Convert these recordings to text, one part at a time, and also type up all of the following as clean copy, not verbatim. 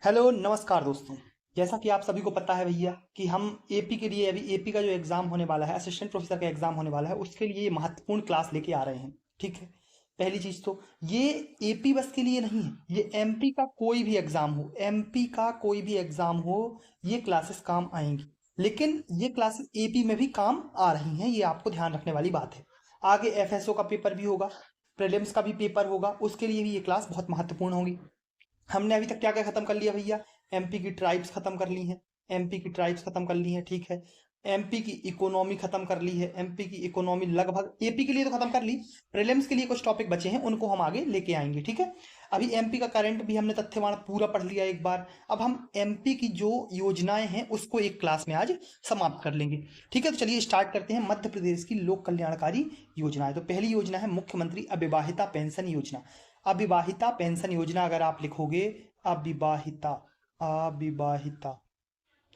Hello नमस्कार दोस्तों। जैसा कि आप सभी को पता है भैया कि हम एपी के लिए अभी एपी का जो एग्ज़ाम होने वाला है, असिस्टेंट प्रोफेसर का एग्ज़ाम होने वाला है, उसके लिए ये महत्वपूर्ण क्लास लेके आ रहे हैं। ठीक है। पहली चीज़ तो ये एपी बस के लिए नहीं है, ये एमपी का कोई भी एग्ज़ाम हो, एमपी का कोई भी एग्ज़ाम हो, ये क्लासेस काम आएंगी। लेकिन ये क्लासेस एपी में भी काम आ रही हैं, ये आपको ध्यान रखने वाली बात है। आगे एफएसओ का पेपर भी होगा, प्रीलिम्स का भी पेपर होगा, उसके लिए भी ये क्लास बहुत महत्वपूर्ण होगी। हमने अभी तक क्या क्या खत्म कर लिया भैया? एमपी की ट्राइब्स खत्म कर ली हैं, एमपी की ट्राइब्स खत्म कर ली हैं, ठीक है। एमपी की इकोनॉमी खत्म कर ली है, एमपी की इकोनॉमी लगभग एपी के लिए तो खत्म कर ली। प्रीलिम्स के लिए कुछ टॉपिक बचे हैं, उनको हम आगे लेके आएंगे, ठीक है। अभी एमपी का करंट भी हमने तथ्यवान पूरा पढ़ लिया एक बार। अब हम एमपी की जो योजनाएं हैं उसको एक क्लास में आज समाप्त कर लेंगे, ठीक है। तो चलिए स्टार्ट करते हैं मध्य प्रदेश की लोक कल्याणकारी योजनाएं। तो पहली योजना है मुख्यमंत्री अविवाहिता पेंशन योजना। अविवाहिता पेंशन योजना अगर आप लिखोगे, अविवाहिता, अविवाहिता,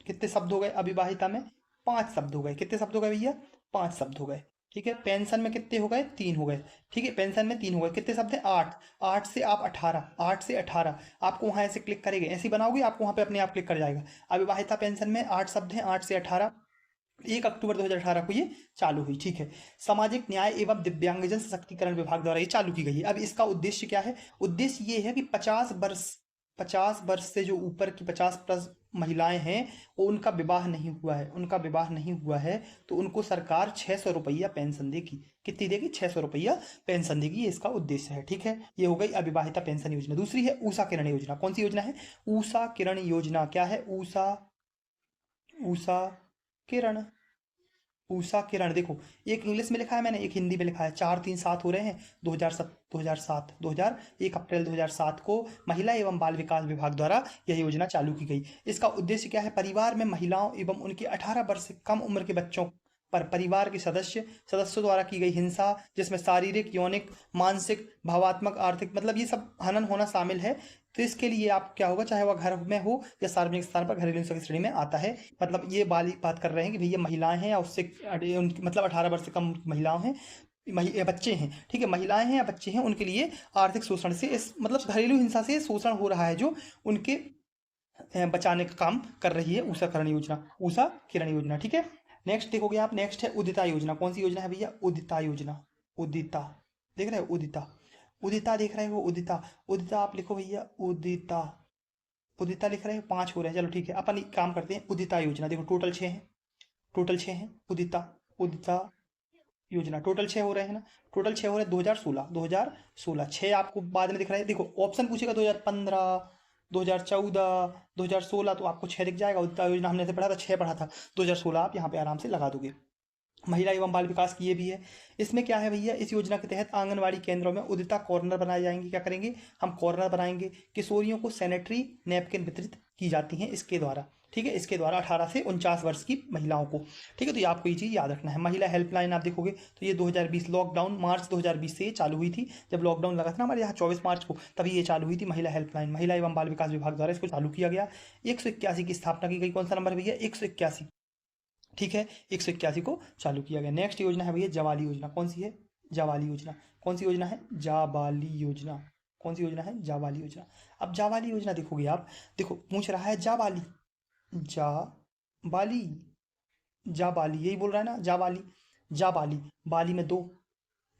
कितने शब्द हो गए अविवाहिता में? 5 शब्द हो गए। कितने शब्द हो गए भैया? 5 शब्द हो गए, ठीक है। पेंशन में कितने हो गए? 3 हो गए, ठीक है। पेंशन में 3 हो गए, कितने शब्द हैं? 8। 8 से आप 18, 8 से 18 आपको वहां ऐसे क्लिक करेंगे, ऐसे ही बनाओगे, आपको वहां पे अपने आप क्लिक कर जाएगा। अविवाहिता पेंशन में 8 शब्द हैं, 8 से 18। 1 अक्टूबर 2018 को ये चालू हुई, ठीक है। सामाजिक न्याय एवं दिव्यांगजन सशक्तिकरण विभाग द्वारा ये चालू की गई है। अब इसका उद्देश्य क्या है? उद्देश्य ये है कि 50 वर्ष से जो ऊपर की 50+ महिलाएं हैं, वो उनका विवाह नहीं हुआ है, उनका विवाह नहीं हुआ है, तो उनको सरकार 600 रुपया पेंशन देगी। कितनी देगी? 600 रुपया पेंशन देगी, ये इसका उद्देश्य है, ठीक है। ये हो गई अविवाहिता पेंशन योजना। दूसरी है ऊषा किरण योजना। कौन सी योजना है? ऊषा किरण योजना। क्या है? ऊषा, ऊषा किरण, ऊषा किरण। देखो, एक इंग्लिश में लिखा है मैंने, एक हिंदी में लिखा है। 4 3 7 हो रहे हैं। 1 अप्रैल 2007 को महिला एवं बाल विकास विभाग द्वारा यह योजना चालू की गई। इसका उद्देश्य क्या है? परिवार में महिलाओं एवं उनके 18 वर्ष से कम उम्र के बच्चों पर परिवार के सदस्यों द्वारा की गई हिंसा, जिसमें शारीरिक, यौनिक, मानसिक, भावात्मक, आर्थिक, मतलब ये सब हनन होना शामिल है। तो इसके लिए आप क्या होगा, चाहे वह घर में हो या सार्वजनिक स्थान पर, घरेलू हिंसा की श्रेणी में आता है। मतलब ये वाली बात कर रहे हैं कि भैया महिलाएं हैं या उससे उनकी मतलब 18 वर्ष से कम महिलाओं हैं, बच्चे हैं, ठीक है, महिलाएं हैं या बच्चे हैं, उनके लिए आर्थिक शोषण से, इस मतलब घरेलू हिंसा से शोषण हो रहा है, जो उनके बचाने का काम कर रही है ऊषा किरण योजना, ऊषा किरण योजना, ठीक है। नेक्स्ट देखोगे आप, नेक्स्ट है उदिता योजना। कौन सी योजना है भैया? उदिता योजना। उदिता, देख रहे हो? उदिता, उदिता देख रहे हो? उदिता, उदिता आप लिखो भैया, उदिता, उदिता लिख रहे हो। 5 हो रहे हैं, चलो ठीक है। अपन एक काम करते हैं, उदिता योजना। देखो टोटल 6 हैं, टोटल 6 हैं। उदिता, उदिता योजना टोटल 6 हो रहे हैं ना? टोटल 6 हो रहे हैं। 2016, 2016 6 आपको बाद में दिख रहा है। देखो ऑप्शन पूछेगा 2015, 2014, 2016, तो आपको 6 दिख जाएगा। उदिता योजना हमने से पढ़ा था, 6 पढ़ा था। 2016 आप यहाँ पे आराम से लगा दोगे। महिला एवं बाल विकास की ये भी है। इसमें क्या है भैया? इस योजना के तहत आंगनवाड़ी केंद्रों में उदिता कॉर्नर बनाए जाएंगे। क्या करेंगे? हम कॉर्नर बनाएंगे। किशोरियों को सैनिटरी नैपकिन वितरित की जाती हैं इसके द्वारा, ठीक है, इसके द्वारा 18 से 49 वर्ष की महिलाओं को, ठीक है। तो ये आपको ये चीज़ याद रखना है। महिला हेल्पलाइन आप देखोगे तो ये 2020 लॉकडाउन मार्च 2020 से ये चालू हुई थी। जब लॉकडाउन लगा था ना हमारे यहाँ 24 मार्च को, तभी ये चालू हुई थी महिला हेल्पलाइन। महिला एवं बाल विकास विभाग द्वारा इसको चालू किया गया। 181 की स्थापना की गई। कौन सा नंबर है भैया? 181, ठीक है। 181 को चालू किया गया। नेक्स्ट योजना है भैया जवाली योजना। कौन सी है? जावाली योजना। कौन सी योजना है? जाबाली योजना। कौन सी योजना है? जावाली योजना। अब जावाली योजना देखोगे आप, देखो पूछ रहा है जाबाली, जाबाली, जाबाली, यही बोल रहा है ना, जाबाली, जाबाली, बाली में 2,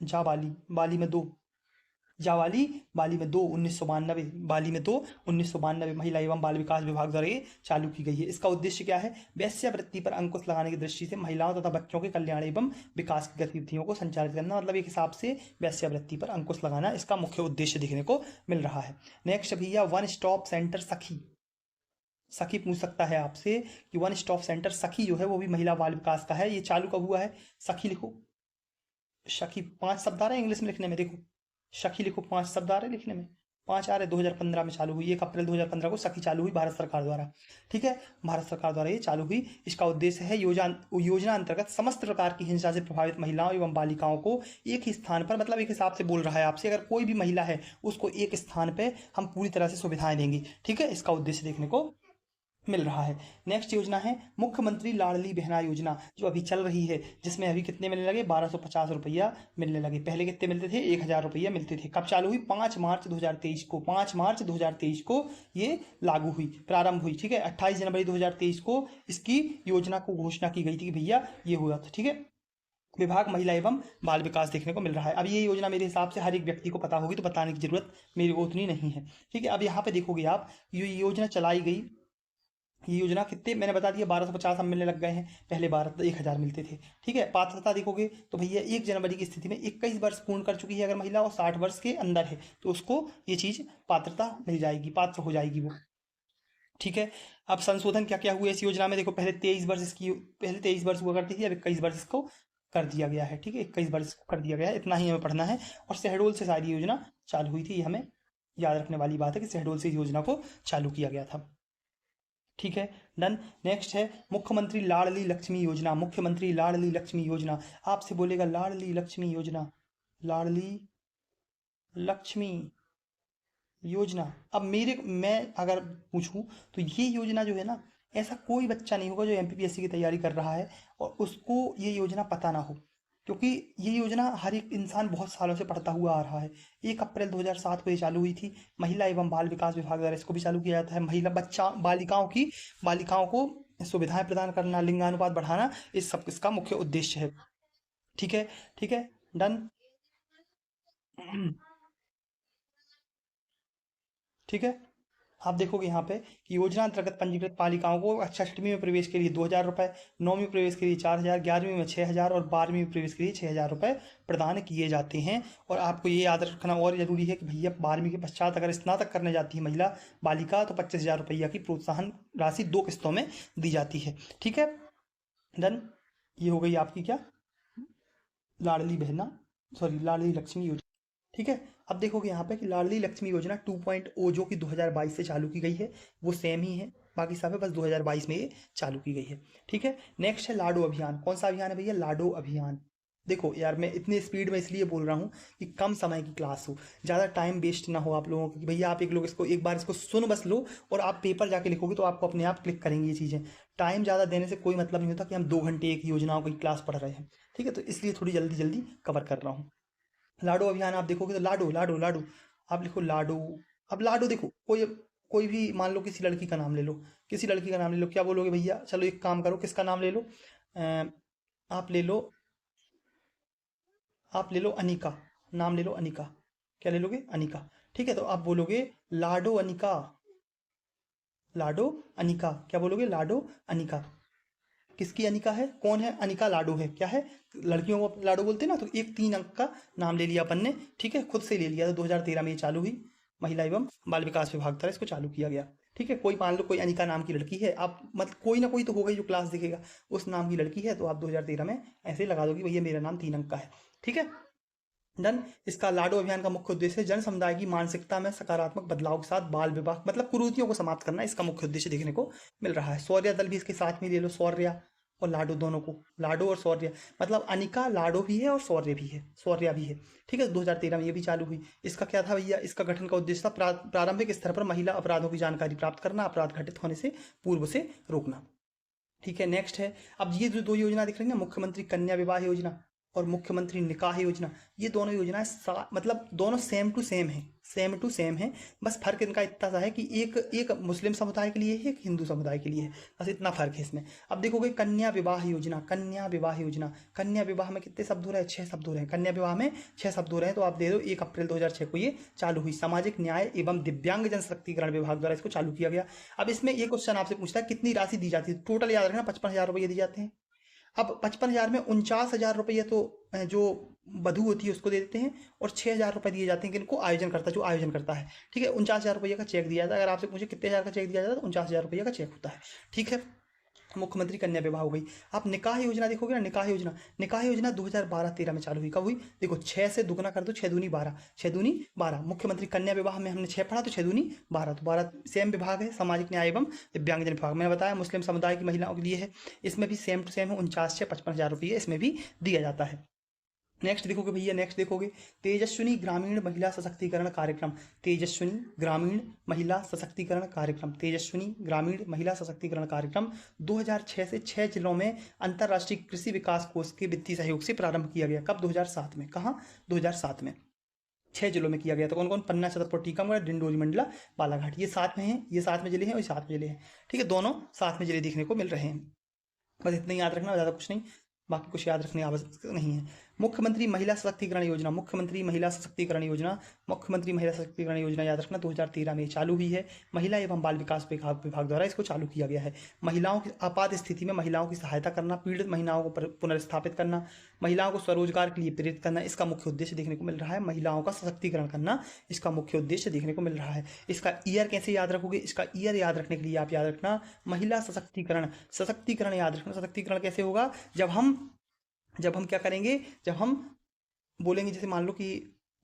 जाबाली, बाली में 2, जावाली, बाली में 2, 1992, बाली में 2, 1992 महिला एवं बाल विकास विभाग द्वारा ये चालू की गई है। इसका उद्देश्य क्या है? वेश्यावृत्ति पर अंकुश लगाने की दृष्टि से महिलाओं तथा बच्चों के कल्याण एवं विकास की गतिविधियों को संचालित करना, मतलब एक हिसाब से वेश्यावृत्ति पर अंकुश लगाना इसका मुख्य उद्देश्य देखने को मिल रहा है। नेक्स्ट भैया वन स्टॉप सेंटर सखी। सखी पूछ सकता है आपसे कि वन स्टॉप सेंटर सखी जो है वो भी महिला बाल विकास का है, ये चालू कब हुआ है? सखी लिखो, सखी 5 शब्द आ रहे हैं इंग्लिश में लिखने में, देखो सखी लिखो, 5 शब्द आ रहे हैं लिखने में, 5 आ रहे। 2015 में चालू हुई, 1 अप्रैल 2015 को सखी चालू हुई भारत सरकार द्वारा, ठीक है। भारत सरकार द्वारा ये चालू हुई। इसका उद्देश्य है योजना अंतर्गत समस्त प्रकार की हिंसा से प्रभावित महिलाओं एवं बालिकाओं को एक ही स्थान पर, मतलब एक हिसाब से बोल रहा है आपसे, अगर कोई भी महिला है उसको एक स्थान पर हम पूरी तरह से सुविधाएं देंगे, ठीक है। इसका उद्देश्य देखने को मिल रहा है। नेक्स्ट योजना है मुख्यमंत्री लाडली बहना योजना, जो अभी चल रही है, जिसमें अभी कितने मिलने लगे, 1250 रुपया मिलने लगे। पहले कितने मिलते थे, 1000 रुपया मिलते थे। कब चालू हुई, 5 मार्च 2023 को, 5 मार्च 2023 को ये लागू हुई, प्रारंभ हुई। ठीक है, 28 जनवरी 2023 को इसकी योजना को घोषणा की गई थी कि भैया ये हुआ था। ठीक है, विभाग महिला एवं बाल विकास देखने को मिल रहा है। अब ये योजना मेरे हिसाब से हर एक व्यक्ति को पता होगी, तो बताने की जरूरत मेरी को उतनी नहीं है। ठीक है, अब यहाँ पे देखोगे आप, ये योजना चलाई गई, ये योजना कितने मैंने बता दिया, 1250 अब मिलने लग गए हैं, पहले 1000 मिलते थे। ठीक है, पात्रता देखोगे तो भैया 1 जनवरी की स्थिति में 21 वर्ष पूर्ण कर चुकी है अगर महिला, और 60 वर्ष के अंदर है तो उसको ये चीज़ पात्रता मिल जाएगी, पात्र हो जाएगी वो। ठीक है, अब संशोधन क्या क्या हुए इस योजना में, देखो पहले 23 वर्ष हुआ करती थी, अब 21 वर्ष इसको कर दिया गया है। ठीक है, 21 वर्ष को कर दिया गया है, इतना ही हमें पढ़ना है। और शहडोल से सारी योजना चालू हुई थी, ये हमें याद रखने वाली बात है कि शहडोल से इस योजना को चालू किया गया था। ठीक है, डन। नेक्स्ट है मुख्यमंत्री लाडली लक्ष्मी योजना, मुख्यमंत्री लाडली लक्ष्मी योजना। आपसे बोलेगा लाडली लक्ष्मी योजना, लाडली लक्ष्मी योजना। अब मैं अगर पूछूं तो ये योजना जो है ना, ऐसा कोई बच्चा नहीं होगा जो एमपीपीएससी की तैयारी कर रहा है और उसको ये योजना पता ना हो, क्योंकि ये योजना हर एक इंसान बहुत सालों से पढ़ता हुआ आ रहा है। 1 अप्रैल 2007 को ये चालू हुई थी। महिला एवं बाल विकास विभाग द्वारा इसको भी चालू किया जाता है। बालिकाओं को सुविधाएं प्रदान करना, लिंगानुपात बढ़ाना, इस सब इसका मुख्य उद्देश्य है। ठीक है, ठीक है, डन। ठीक है, आप देखोगे यहाँ पे कि योजना अंतर्गत पंजीकृत बालिकाओं को कक्षा 6वीं में प्रवेश के लिए 2000 रुपये, 9वीं में प्रवेश के लिए 4000, 11वीं में 6000 और 12वीं में प्रवेश के लिए 6000 रुपये प्रदान किए जाते हैं। और आपको ये याद रखना और जरूरी है कि भैया 12वीं के पश्चात अगर स्नातक करने जाती है महिला बालिका तो 25,000 रुपया की प्रोत्साहन राशि 2 किस्तों में दी जाती है। ठीक है, डन। ये हो गई आपकी क्या, लाडली बहना, सॉरी लाडली लक्ष्मी योजना। ठीक है, अब देखोगे यहाँ पे कि लाडली लक्ष्मी योजना 2.0 जो कि 2022 से चालू की गई है, वो सेम ही है, बाकी सब है, बस 2022 में ये चालू की गई है। ठीक है, नेक्स्ट है लाडो अभियान। कौन सा अभियान है भैया, लाडो अभियान। देखो यार, मैं इतनी स्पीड में इसलिए बोल रहा हूँ कि कम समय की क्लास हो, ज़्यादा टाइम वेस्ट ना हो आप लोगों को, कि भैया आप एक बार इसको सुन बस लो और आप पेपर जाके लिखोगे तो आपको अपने आप क्लिक करेंगे ये चीज़ें। टाइम ज़्यादा देने से कोई मतलब नहीं होता कि हम 2 घंटे एक योजनाओं की क्लास पढ़ रहे हैं। ठीक है, तो इसलिए थोड़ी जल्दी जल्दी कवर कर रहा हूँ। लाडो अभियान आप देखोगे तो लाडो लाडो लाडो, आप लिखो लाडो। अब लाडो देखो, कोई कोई भी मान लो किसी लड़की का नाम ले लो, किसी लड़की का नाम ले लो, क्या बोलोगे भैया, चलो एक काम करो, किसका नाम ले लो, आप ले लो, अनिका, नाम ले लो अनिका। क्या ले लोगे, अनिका। ठीक है, तो आप बोलोगे लाडो अनिका, लाडो अनिका, क्या बोलोगे, लाडो अनिका। किसकी अनिका है, कौन है अनिका, लाडो है, क्या है, लड़कियों को लाडो बोलते हैं ना, तो एक 3 अंक का नाम ले लिया अपन ने। ठीक है, खुद से ले लिया, तो 2013 में ये चालू हुई, महिला एवं बाल विकास विभाग द्वारा इसको चालू किया गया। ठीक है, कोई मान लो कोई अनिका नाम की लड़की है, आप मतलब कोई ना कोई तो होगा ही जो क्लास देखेगा, उस नाम की लड़की है, तो आप 2013 में ऐसे लगा दो कि भैया मेरा नाम 3 अंक का है। ठीक है, डन। इसका लाडो अभियान का मुख्य उद्देश्य जन समुदाय की मानसिकता में सकारात्मक बदलाव के साथ बाल विवाह मतलब कुरीतियों को समाप्त करना, इसका मुख्य उद्देश्य देखने को मिल रहा है। शौर्य दल भी इसके साथ में ले लो, शौर्य और लाडो दोनों को, लाडो और शौर्य, मतलब अनिका लाडो भी है और शौर्य भी है, शौर्य भी है। ठीक है, 2013 में ये भी चालू हुई। इसका क्या था भैया, इसका गठन का उद्देश्य था प्रारंभिक स्तर पर महिला अपराधों की जानकारी प्राप्त करना, अपराध घटित होने से पूर्व से रोकना। ठीक है, नेक्स्ट है, अब ये जो 2 योजना दिख रही है ना, मुख्यमंत्री कन्या विवाह योजना और मुख्यमंत्री निकाह योजना, ये दोनों योजनाएं मतलब दोनों सेम टू सेम है, सेम टू सेम है। बस फर्क इनका इतना सा है कि एक मुस्लिम समुदाय के लिए है, एक हिंदू समुदाय के लिए है, बस इतना फर्क है इसमें। अब देखोगे कन्या विवाह योजना, कन्या विवाह योजना, कन्या विवाह में कितने शब्द हो रहे हैं, 6 शब्द हो रहे हैं, कन्या विवाह में 6 शब्द हो रहे हैं, तो आप दे दो 1 अप्रैल 2006 को ये चालू हुई। सामाजिक न्याय एवं दिव्यांग जन सशक्तिकरण विभाग द्वारा इसको चालू किया गया। अब इसमें ये क्वेश्चन आपसे पूछता है कितनी राशि दी जाती है, टोटल याद रखना 55,000 रुपये दी जाते हैं। अब 55,000 में 49,000 रुपये तो जो वधु होती है उसको दे देते हैं, और 6,000 रुपये दिए जाते हैं किनको, आयोजन करता जो आयोजन करता है। ठीक है, 49,000 रुपये का चेक दिया जाता है। अगर आपसे पूछे कितने हज़ार का चेक दिया जाता है, तो 49,000 रुपये का चेक होता है। ठीक है, मुख्यमंत्री कन्या विवाह हो गई। आप निकाह योजना देखोगे ना, निकाह योजना 2012-13 में चालू हुई। कब हुई, देखो 6 से दुगना कर दो, 6 दूनी 12, 6 दूनी 12। मुख्यमंत्री कन्या विवाह में हमने 6 पढ़ा, तो 6 दूनी 12, तो 12 सेम विभाग है, सामाजिक न्याय एवं दिव्यांगजन विभाग। मैंने बताया मुस्लिम समुदाय की महिलाओं के लिए है, इसमें भी सेम टू सेम है, 49 से 55,000 रुपये इसमें भी दिया जाता है। नेक्स्ट देखोगे भैया, नेक्स्ट देखोगे तेजस्विनी ग्रामीण महिला सशक्तिकरण कार्यक्रम। तेजस्विनी ग्रामीण महिला सशक्तिकरण कार्यक्रम, तेजस्विनी ग्रामीण महिला सशक्तिकरण कार्यक्रम 2006 से 6 जिलों में अंतर्राष्ट्रीय कृषि विकास कोष के वित्तीय सहयोग से प्रारंभ किया गया। कब? 2007 में। कहाँ? 2007 में 6 जिलों में किया गया। तो कौन कौन? पन्ना, छतरपुर, टीकमगढ़, डिंडोरी, मंडला, बालाघाट। ये साथ में हैं, ये साथ में जिले हैं और ये साथ में जिले हैं। ठीक है, दोनों साथ में जिले देखने को मिल रहे हैं। बस इतना ही याद रखना, ज़्यादा कुछ नहीं, बाकी कुछ याद रखने आवश्यक नहीं है। मुख्यमंत्री महिला सशक्तिकरण योजना, मुख्यमंत्री महिला सशक्तिकरण योजना, मुख्यमंत्री महिला सशक्तिकरण योजना याद रखना 2013 में चालू हुई है। महिला एवं बाल विकास विभाग द्वारा इसको चालू किया गया है। महिलाओं की आपात स्थिति में महिलाओं की सहायता करना, पीड़ित महिलाओं को पुनर्स्थापित करना, महिलाओं को स्वरोजगार के लिए प्रेरित करना, इसका मुख्य उद्देश्य देखने को मिल रहा है। महिलाओं का सशक्तिकरण करना इसका मुख्य उद्देश्य देखने को मिल रहा है। इसका ईयर कैसे याद रखोगे? इसका ईयर याद रखने के लिए आप याद रखना महिला सशक्तिकरण, सशक्तिकरण याद रखना। सशक्तिकरण कैसे होगा? जब हम क्या करेंगे, जब हम बोलेंगे, जैसे मान लो कि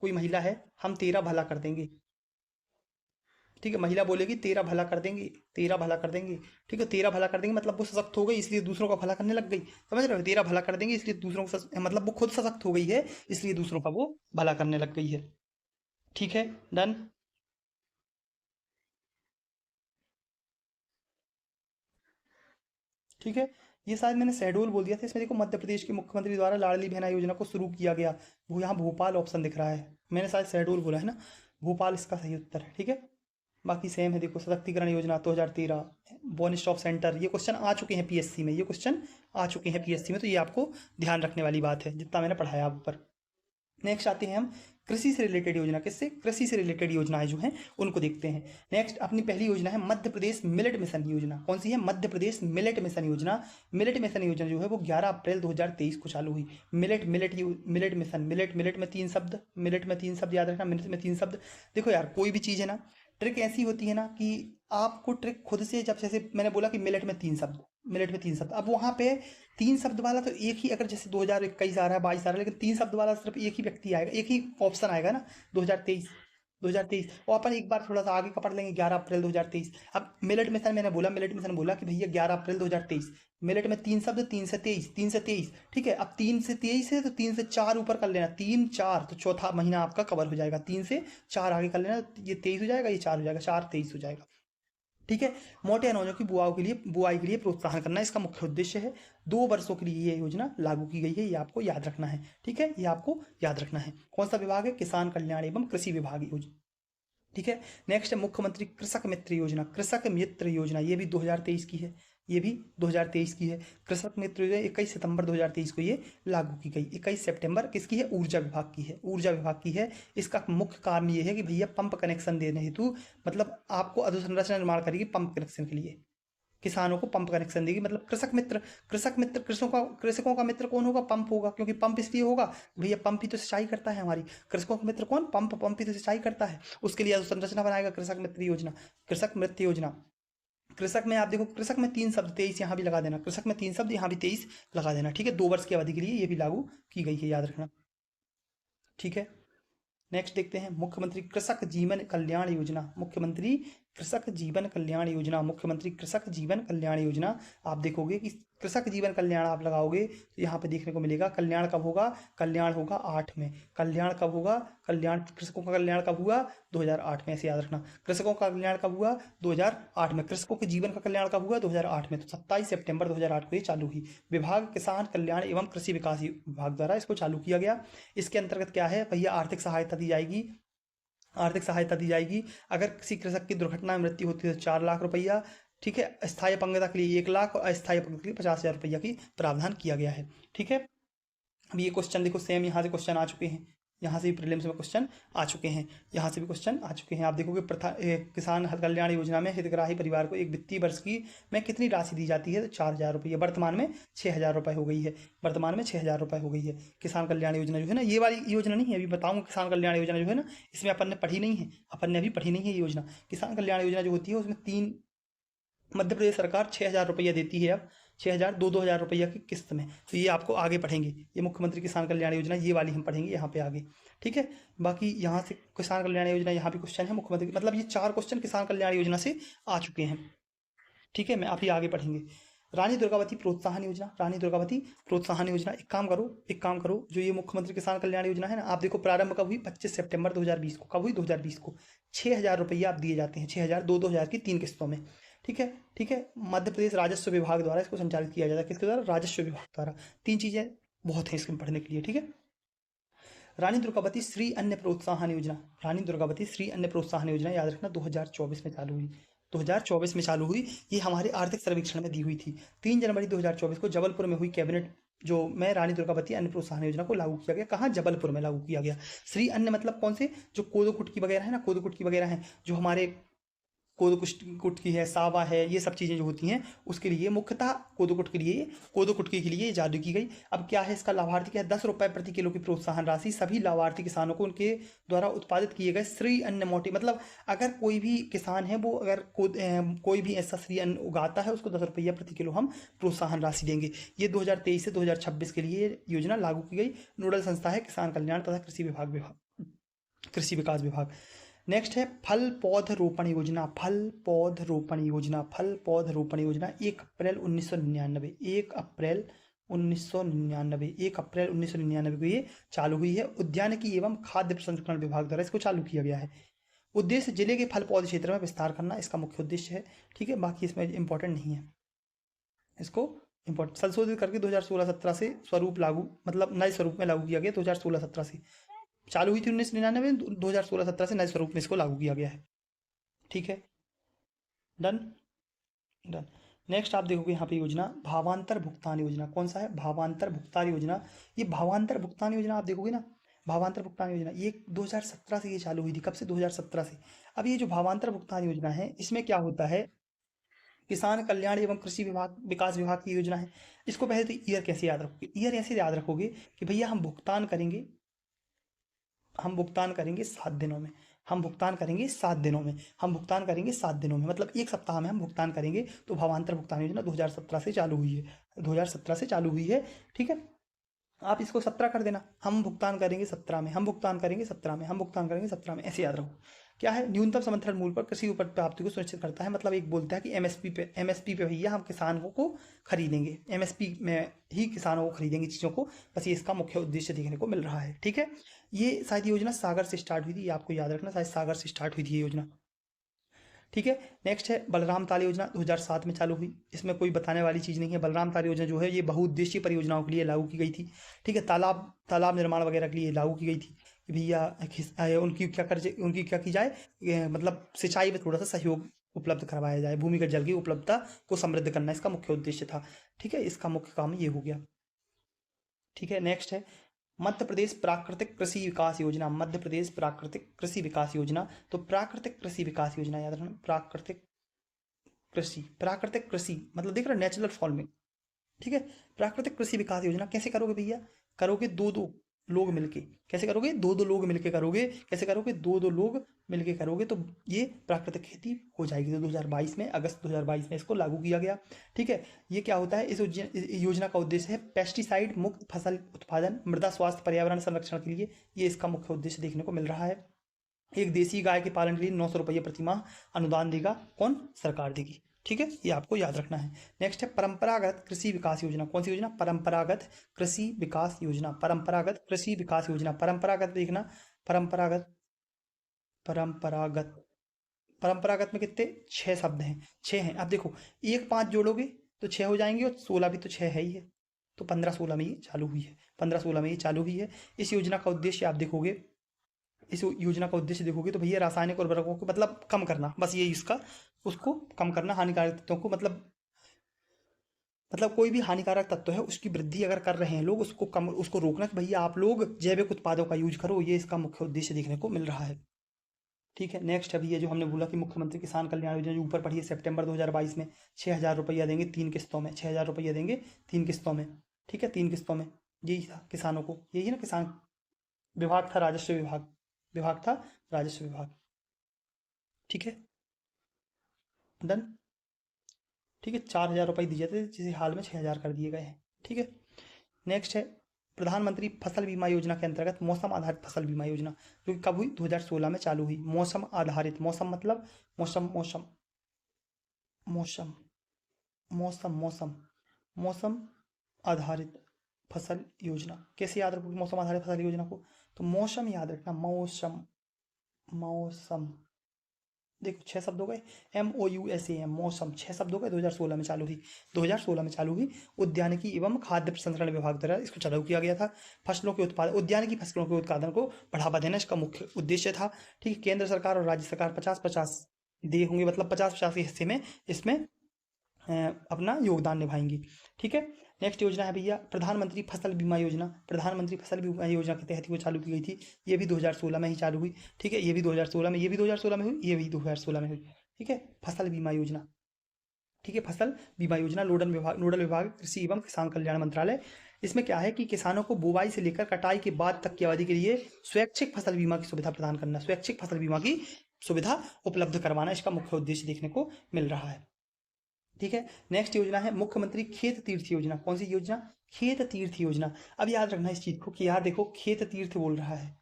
कोई महिला है, हम तेरा भला कर देंगे। ठीक है, महिला बोलेगी तेरा भला कर देंगे, तेरा भला कर देंगे। ठीक है, तेरा भला कर देंगे मतलब वो सशक्त हो गई, इसलिए दूसरों का भला करने लग गई। समझ रहे हो? तेरा भला कर देंगे इसलिए दूसरों को मतलब वो खुद सशक्त हो गई है, इसलिए दूसरों का वो भला करने लग गई है। ठीक है, डन। ठीक है, ये शायद मैंने शहडोल बोल दिया था। इसमें देखो मध्य प्रदेश के मुख्यमंत्री द्वारा लाडली बहना योजना को शुरू किया गया, वो यहाँ भोपाल ऑप्शन दिख रहा है, मैंने शायद शहडोल बोला है ना, भोपाल इसका सही उत्तर है। ठीक है, बाकी सेम है। देखो सशक्तिकरण योजना 2013, वन स्टॉप सेंटर, ये क्वेश्चन आ चुके हैं पीएससी में, ये क्वेश्चन आ चुके हैं पीएससी में, तो ये आपको ध्यान रखने वाली बात है जितना मैंने पढ़ाया आप ऊपर। नेक्स्ट आते हैं हम कृषि से रिलेटेड योजना। किससे? कृषि से रिलेटेड योजनाएं जो हैं उनको देखते हैं। नेक्स्ट अपनी पहली योजना है मध्य प्रदेश मिलेट मिशन योजना। कौन सी है? मध्य प्रदेश मिलेट मिशन योजना। मिलेट मिशन योजना जो है वो 11 अप्रैल 2023 को चालू हुई। Millet millet millet mission, millet millet में 3 शब्द, मिलेट में 3 शब्द याद रखना, मिलेट में 3 शब्द। देखो यार, कोई भी चीज़ है ना, ट्रिक ऐसी होती है ना कि आपको ट्रिक खुद से, जब जैसे मैंने बोला कि मिलेट में 3 शब्द, मिलेट में 3 शब्द, अब वहाँ पे 3 शब्द वाला तो एक ही, अगर जैसे 2021 आ रहा है, 22 आ रहा है, लेकिन 3 शब्द वाला सिर्फ एक ही व्यक्ति आएगा, एक ही ऑप्शन आएगा ना, 2023, 2023। और अपन एक बार थोड़ा सा आगे का पढ़ लेंगे, 11 अप्रैल 2023। अब मिलेट मिशन मैंने बोला, मिलेट मिशन बोला कि भैया 11 अप्रैल 2023, मिलेट में 3 शब्द, 3 से 23, 3 से 23। ठीक है, अब 3 से 23 है तो 3 से 4 ऊपर कर लेना, 3 4, तो चौथा महीना आपका कवर हो जाएगा। 3 से 4 आगे कर लेना, ये 23 हो जाएगा, ये 4 हो जाएगा, 4 23 हो जाएगा। ठीक है, मोटे अनाजों की बुआई के लिए प्रोत्साहन करना इसका मुख्य उद्देश्य है। 2 वर्षों के लिए ये योजना लागू की गई है, ये आपको याद रखना है। ठीक है, ये आपको याद रखना है। कौन सा विभाग है? किसान कल्याण एवं कृषि विभाग योजना। ठीक है, नेक्स्ट है मुख्यमंत्री कृषक मित्र योजना। कृषक मित्र योजना ये भी 2023 की है, ये भी 2023 की है। कृषक मित्र योजना 21 सितंबर 2023 को ये लागू की गई। 21 सितंबर किसकी है? ऊर्जा विभाग की है, ऊर्जा विभाग की है। इसका मुख्य कारण ये है कि भैया पंप कनेक्शन देने हेतु, मतलब आपको अधोसंरचना निर्माण करेगी पंप कनेक्शन के लिए, किसानों को पंप कनेक्शन देगी, मतलब कृषक मित्र। कृषक मित्र, कृषकों का मित्र कौन होगा? पंप होगा, क्योंकि पंप इसलिए होगा भैया पंप ही तो सिंचाई करता है हमारी। कृषकों का मित्र कौन? पंप, पंप ही तो सिंचाई करता है। उसके लिए संरचना बनाएगा कृषक मित्र योजना, कृषक मित्र योजना। कृषक में आप देखो, कृषक में 3 शब्द, 23 यहाँ भी लगा देना, कृषक में 3 शब्द यहाँ भी 23 लगा देना। ठीक है, 2 वर्ष की अवधि के लिए ये भी लागू की गई है, याद रखना। ठीक है, नेक्स्ट देखते हैं मुख्यमंत्री कृषक जीवन कल्याण योजना। मुख्यमंत्री कृषक जीवन कल्याण योजना, मुख्यमंत्री कृषक जीवन कल्याण योजना। आप देखोगे कि कृषक जीवन कल्याण आप लगाओगे तो यहाँ पे देखने को मिलेगा कल्याण कब होगा? कल्याण होगा 8 में। कल्याण कब होगा? कल्याण, कृषकों का कल्याण कब हुआ? 2008 में, ऐसे याद रखना। कृषकों का कल्याण कब हुआ? 2008 में। कृषकों के जीवन का कल्याण कब हुआ? 2008 में। तो 27 सितंबर 2008 को ये चालू हुई। विभाग किसान कल्याण एवं कृषि विकास विभाग द्वारा इसको चालू किया गया। इसके अंतर्गत क्या है भैया? आर्थिक सहायता दी जाएगी, आर्थिक सहायता दी जाएगी। अगर किसी कृषक की दुर्घटना में मृत्यु होती है तो 4 लाख रुपया। ठीक है, स्थायी अपंगता के लिए 1 लाख और अस्थायी अपंगता के लिए 50,000 रुपया की प्रावधान किया गया है। ठीक है, अब ये क्वेश्चन देखो सेम यहाँ से क्वेश्चन आ चुके हैं, यहाँ से भी प्रीलिम्स में क्वेश्चन आ चुके हैं, यहाँ से भी क्वेश्चन आ चुके हैं। आप देखोगे किसान कल्याण योजना में हितग्राही परिवार को एक वित्तीय वर्ष की में कितनी राशि दी जाती है? तो 4,000 रुपये। वर्तमान में 6,000 रुपये हो गई है, वर्तमान में 6,000 रुपये हो गई है। किसान कल्याण योजना जो है ना, ये वाली योजना नहीं है, अभी बताऊँगा। किसान कल्याण योजना जो है ना, इसमें अपन ने पढ़ी नहीं है, अपन ने अभी पढ़ी नहीं है ये योजना। किसान कल्याण योजना जो होती है उसमें 3, मध्य प्रदेश सरकार 6,000 रुपया देती है अब, 6,000, 2,000 रुपया की किस्त में। तो ये आपको आगे पढ़ेंगे, ये मुख्यमंत्री किसान कल्याण योजना ये वाली हम पढ़ेंगे यहाँ पे आगे। ठीक है, बाकी यहाँ से किसान कल्याण योजना यहाँ भी क्वेश्चन है मुख्यमंत्री, मतलब ये 4 क्वेश्चन किसान कल्याण योजना से आ चुके हैं। ठीक है, मैं आप ही आगे पढ़ेंगे। रानी दुर्गावती प्रोत्साहन योजना, रानी दुर्गावती प्रोत्साहन योजना, एक काम करो, जो ये मुख्यमंत्री किसान कल्याण योजना है ना, आप देखो प्रारंभ कब हुई, 25 सितंबर 2020 को। कब हुई? 2020 को। 6,000 रुपये आप दिए जाते हैं, 6,000, 2-2 हज़ार की 3 किस्तों में। ठीक है, ठीक है। मध्य प्रदेश राजस्व विभाग द्वारा इसको संचालित किया जाता है। किसके द्वारा? राजस्व विभाग द्वारा। 3 चीजें बहुत हैं इसमें पढ़ने के लिए। ठीक है। रानी दुर्गावती श्री अन्न प्रोत्साहन योजना, रानी दुर्गावती श्री अन्न प्रोत्साहन योजना याद रखना 2024 में चालू हुई, 2024 में चालू हुई। ये हमारे आर्थिक सर्वेक्षण में दी हुई थी। 3 जनवरी 2024 को जबलपुर में हुई कैबिनेट जो में रानी दुर्गावती अन्न प्रोत्साहन योजना को लागू किया गया। कहाँ? जबलपुर में लागू किया गया। श्री अन्न मतलब कौन से? जो कोदो कुटकी वगैरह है ना, कोदो कुटकी वगैरह है, जो हमारे कोदो कुटकी है, सावा है, ये सब चीज़ें जो होती हैं उसके लिए मुख्यतः कोदो कुटकी के लिए जारी की गई। अब क्या है इसका लाभार्थी? क्या है? 10 रुपये प्रति किलो की प्रोत्साहन राशि सभी लाभार्थी किसानों को उनके द्वारा उत्पादित किए गए श्री अन्न मोटी, मतलब अगर कोई भी किसान है वो अगर कोई भी ऐसा श्री अन्न उगाता है उसको 10 रुपया प्रति किलो हम प्रोत्साहन राशि देंगे। ये 2023 से 2026 के लिए योजना लागू की गई। नोडल संस्था है किसान कल्याण तथा कृषि विकास विभाग। नेक्स्ट है फल पौध रोपण योजना, 1 अप्रैल 1999, 1 अप्रैल 1999 को ये चालू हुई है। उद्यानिकी एवं खाद्य प्रसंस्करण विभाग द्वारा इसको चालू किया गया है। उद्देश्य जिले के फल पौध क्षेत्र में विस्तार करना इसका मुख्य उद्देश्य है। ठीक है, बाकी इसमें इंपॉर्टेंट नहीं है। इसको इंपॉर्टेंट संशोधित करके 2016-17 से स्वरूप लागू, मतलब नए स्वरूप में लागू किया गया। 2016-17 से चालू हुई थी 1999 में, 2016-17 से नए स्वरूप में इसको लागू किया गया है। ठीक है, डन डन। नेक्स्ट आप देखोगे यहाँ पे योजना भावांतर भुगतान योजना। कौन सा है? भावांतर भुगतान योजना। ये भावांतर भुगतान योजना आप देखोगे ना, भावांतर भुगतान योजना ये 2017 से ये चालू हुई थी। कब से? 2017 से। अब ये जो भावांतर भुगतान योजना है इसमें क्या होता है, किसान कल्याण एवं कृषि विभाग विकास विभाग की योजना है। इसको पहले तो ईयर कैसे याद रखोगे? ईयर ऐसे याद रखोगे कि भैया हम भुगतान करेंगे 7 दिनों में, हम भुगतान करेंगे 7 दिनों में, हम भुगतान करेंगे 7 दिनों में, मतलब 1 सप्ताह में हम भुगतान करेंगे। तो भावांतर भुगतान योजना 2017 से चालू हुई है, 2017 से चालू हुई है। ठीक है, आप इसको 17 कर देना, हम भुगतान करेंगे 17 में, हम भुगतान करेंगे 17 में, हम भुगतान करेंगे 17 में, ऐसे याद रखो। क्या है? न्यूनतम समर्थन मूल्य पर कृषि उपज प्राप्ति को सुनिश्चित करता है। मतलब एक बोलता है कि एमएसपी पे भैया हम किसानों को खरीदेंगे, एमएसपी में ही किसानों को खरीदेंगे चीज़ों को। बस ये इसका मुख्य उद्देश्य देखने को मिल रहा है। ठीक है, ये शायद योजना सागर से स्टार्ट हुई थी, ये आपको याद रखना, शायद सागर से स्टार्ट हुई थी ये योजना। ठीक है, नेक्स्ट है बलराम ताल योजना, 2007 में चालू हुई। इसमें कोई बताने वाली चीज़ नहीं है। बलराम ताल योजना जो है ये बहुउद्देशीय परियोजनाओं के लिए लागू की गई थी। ठीक है, तालाब निर्माण वगैरह के लिए लागू की गई थी कि भैया उनकी क्या की जाए, मतलब सिंचाई में थोड़ा सा सहयोग उपलब्ध करवाया जाए, भूमिगत जल की उपलब्धता को समृद्ध करना इसका मुख्य उद्देश्य था। ठीक है, इसका मुख्य काम ये हो गया। ठीक है, नेक्स्ट है मध्य प्रदेश प्राकृतिक कृषि विकास योजना, मध्य प्रदेश प्राकृतिक कृषि विकास योजना। तो प्राकृतिक कृषि विकास योजना याद रखना, प्राकृतिक कृषि मतलब देख रहे नेचुरल फार्मिंग। ठीक है, प्राकृतिक कृषि विकास योजना कैसे करोगे भैया? करोगे 2-2 लोग मिलके। कैसे करोगे? 2-2 लोग मिलके करोगे। कैसे करोगे? 2-2 लोग मिलके करोगे तो ये प्राकृतिक खेती हो जाएगी। तो 2022 में, अगस्त 2022 में इसको लागू किया गया। ठीक है, ये क्या होता है? इस योजना का उद्देश्य है पेस्टिसाइड मुक्त फसल उत्पादन, मृदा स्वास्थ्य, पर्यावरण संरक्षण के लिए ये इसका मुख्य उद्देश्य देखने को मिल रहा है। एक देसी गाय के पालन के लिए 900 रुपये प्रति माह अनुदान देगा। कौन? सरकार देगी। ठीक है, ये आपको याद रखना है। नेक्स्ट है परंपरागत कृषि विकास योजना। कौन सी योजना? परंपरागत कृषि विकास योजना, परंपरागत कृषि विकास योजना। परंपरागत देखना, परंपरागत परंपरागत परंपरागत में कितने? 6 शब्द हैं, 6 हैं। अब देखो 1-5 जोड़ोगे तो 6 हो जाएंगे और 16 भी तो 6 है ही है। तो 15-16 में ये चालू हुई है, 15-16 में ये चालू हुई है। इस योजना का उद्देश्य आप देखोगे, इस योजना का उद्देश्य देखोगे तो भैया रासायनिक उर्वरकों को मतलब कम करना, बस ये इसका उसको कम करना, हानिकारक तत्वों को मतलब कोई भी हानिकारक तत्व है उसकी वृद्धि अगर कर रहे हैं लोग उसको रोकना कि भैया आप लोग जैविक उत्पादों का यूज करो, ये इसका मुख्य उद्देश्य देखने को मिल रहा है। ठीक है, नेक्स्ट अभी ये जो हमने बोला कि मुख्यमंत्री किसान कल्याण योजना जो ऊपर पढ़ी है, सितंबर 2022 में 6,000 रुपया देंगे 3 किस्तों में, 6,000 रुपया देंगे 3 किस्तों में। ठीक है, 3 किस्तों में यही था किसानों को, यही ना किसान विभाग था, राजस्व विभाग था, राजस्व विभाग। ठीक है, डन। ठीक है, 4,000 रुपये दिए जाते थे जिसे हाल में 6,000 कर दिए गए हैं। ठीक है, नेक्स्ट है प्रधानमंत्री फसल बीमा योजना के अंतर्गत मौसम आधारित फसल बीमा योजना, जो कि कब हुई? 2016 में चालू हुई। मौसम आधारित, मौसम मतलब मौसम मौसम मौसम मौसम मौसम मौसम आधारित फसल योजना। कैसे याद रखोगे मौसम आधारित फसल योजना को? तो मौसम याद रखना, मौसम मौसम। देखो 6 शब्द हो गए, MOUSAM मौसम, 6 शब्द हो गए। 2016 में चालू हुई, 2016 में चालू हुई। उद्यानिकी एवं खाद्य प्रसंस्करण विभाग द्वारा इसको चालू किया गया था। फसलों के उत्पादन, उद्यानिकी फसलों के उत्पादन को बढ़ावा देना इसका मुख्य उद्देश्य था। ठीक है, केंद्र सरकार और राज्य सरकार 50-50 दिए होंगे, मतलब 50-50 के हिस्से में इसमें अपना योगदान निभाएंगी। ठीक है, नेक्स्ट योजना है भैया प्रधानमंत्री फसल बीमा योजना। प्रधानमंत्री फसल बीमा योजना के तहत वो चालू की गई थी। ये भी 2016 में ही चालू हुई। ठीक है, ये भी 2016 में, ये भी 2016 में हुई, ये भी 2016 में हुई। ठीक है, फसल बीमा योजना। ठीक है, फसल बीमा योजना नोडल विभाग कृषि एवं किसान कल्याण मंत्रालय। इसमें क्या है कि किसानों को बुवाई से लेकर कटाई के बाद तक की अवधि के लिए स्वैच्छिक फसल बीमा की सुविधा प्रदान करना, स्वैच्छिक फसल बीमा की सुविधा उपलब्ध करवाना इसका मुख्य उद्देश्य देखने को मिल रहा है। ठीक है, नेक्स्ट योजना है मुख्यमंत्री खेत तीर्थ योजना। कौन सी योजना? खेत तीर्थ योजना। अब याद रखना इस चीज को कि यार देखो खेत तीर्थ बोल रहा है,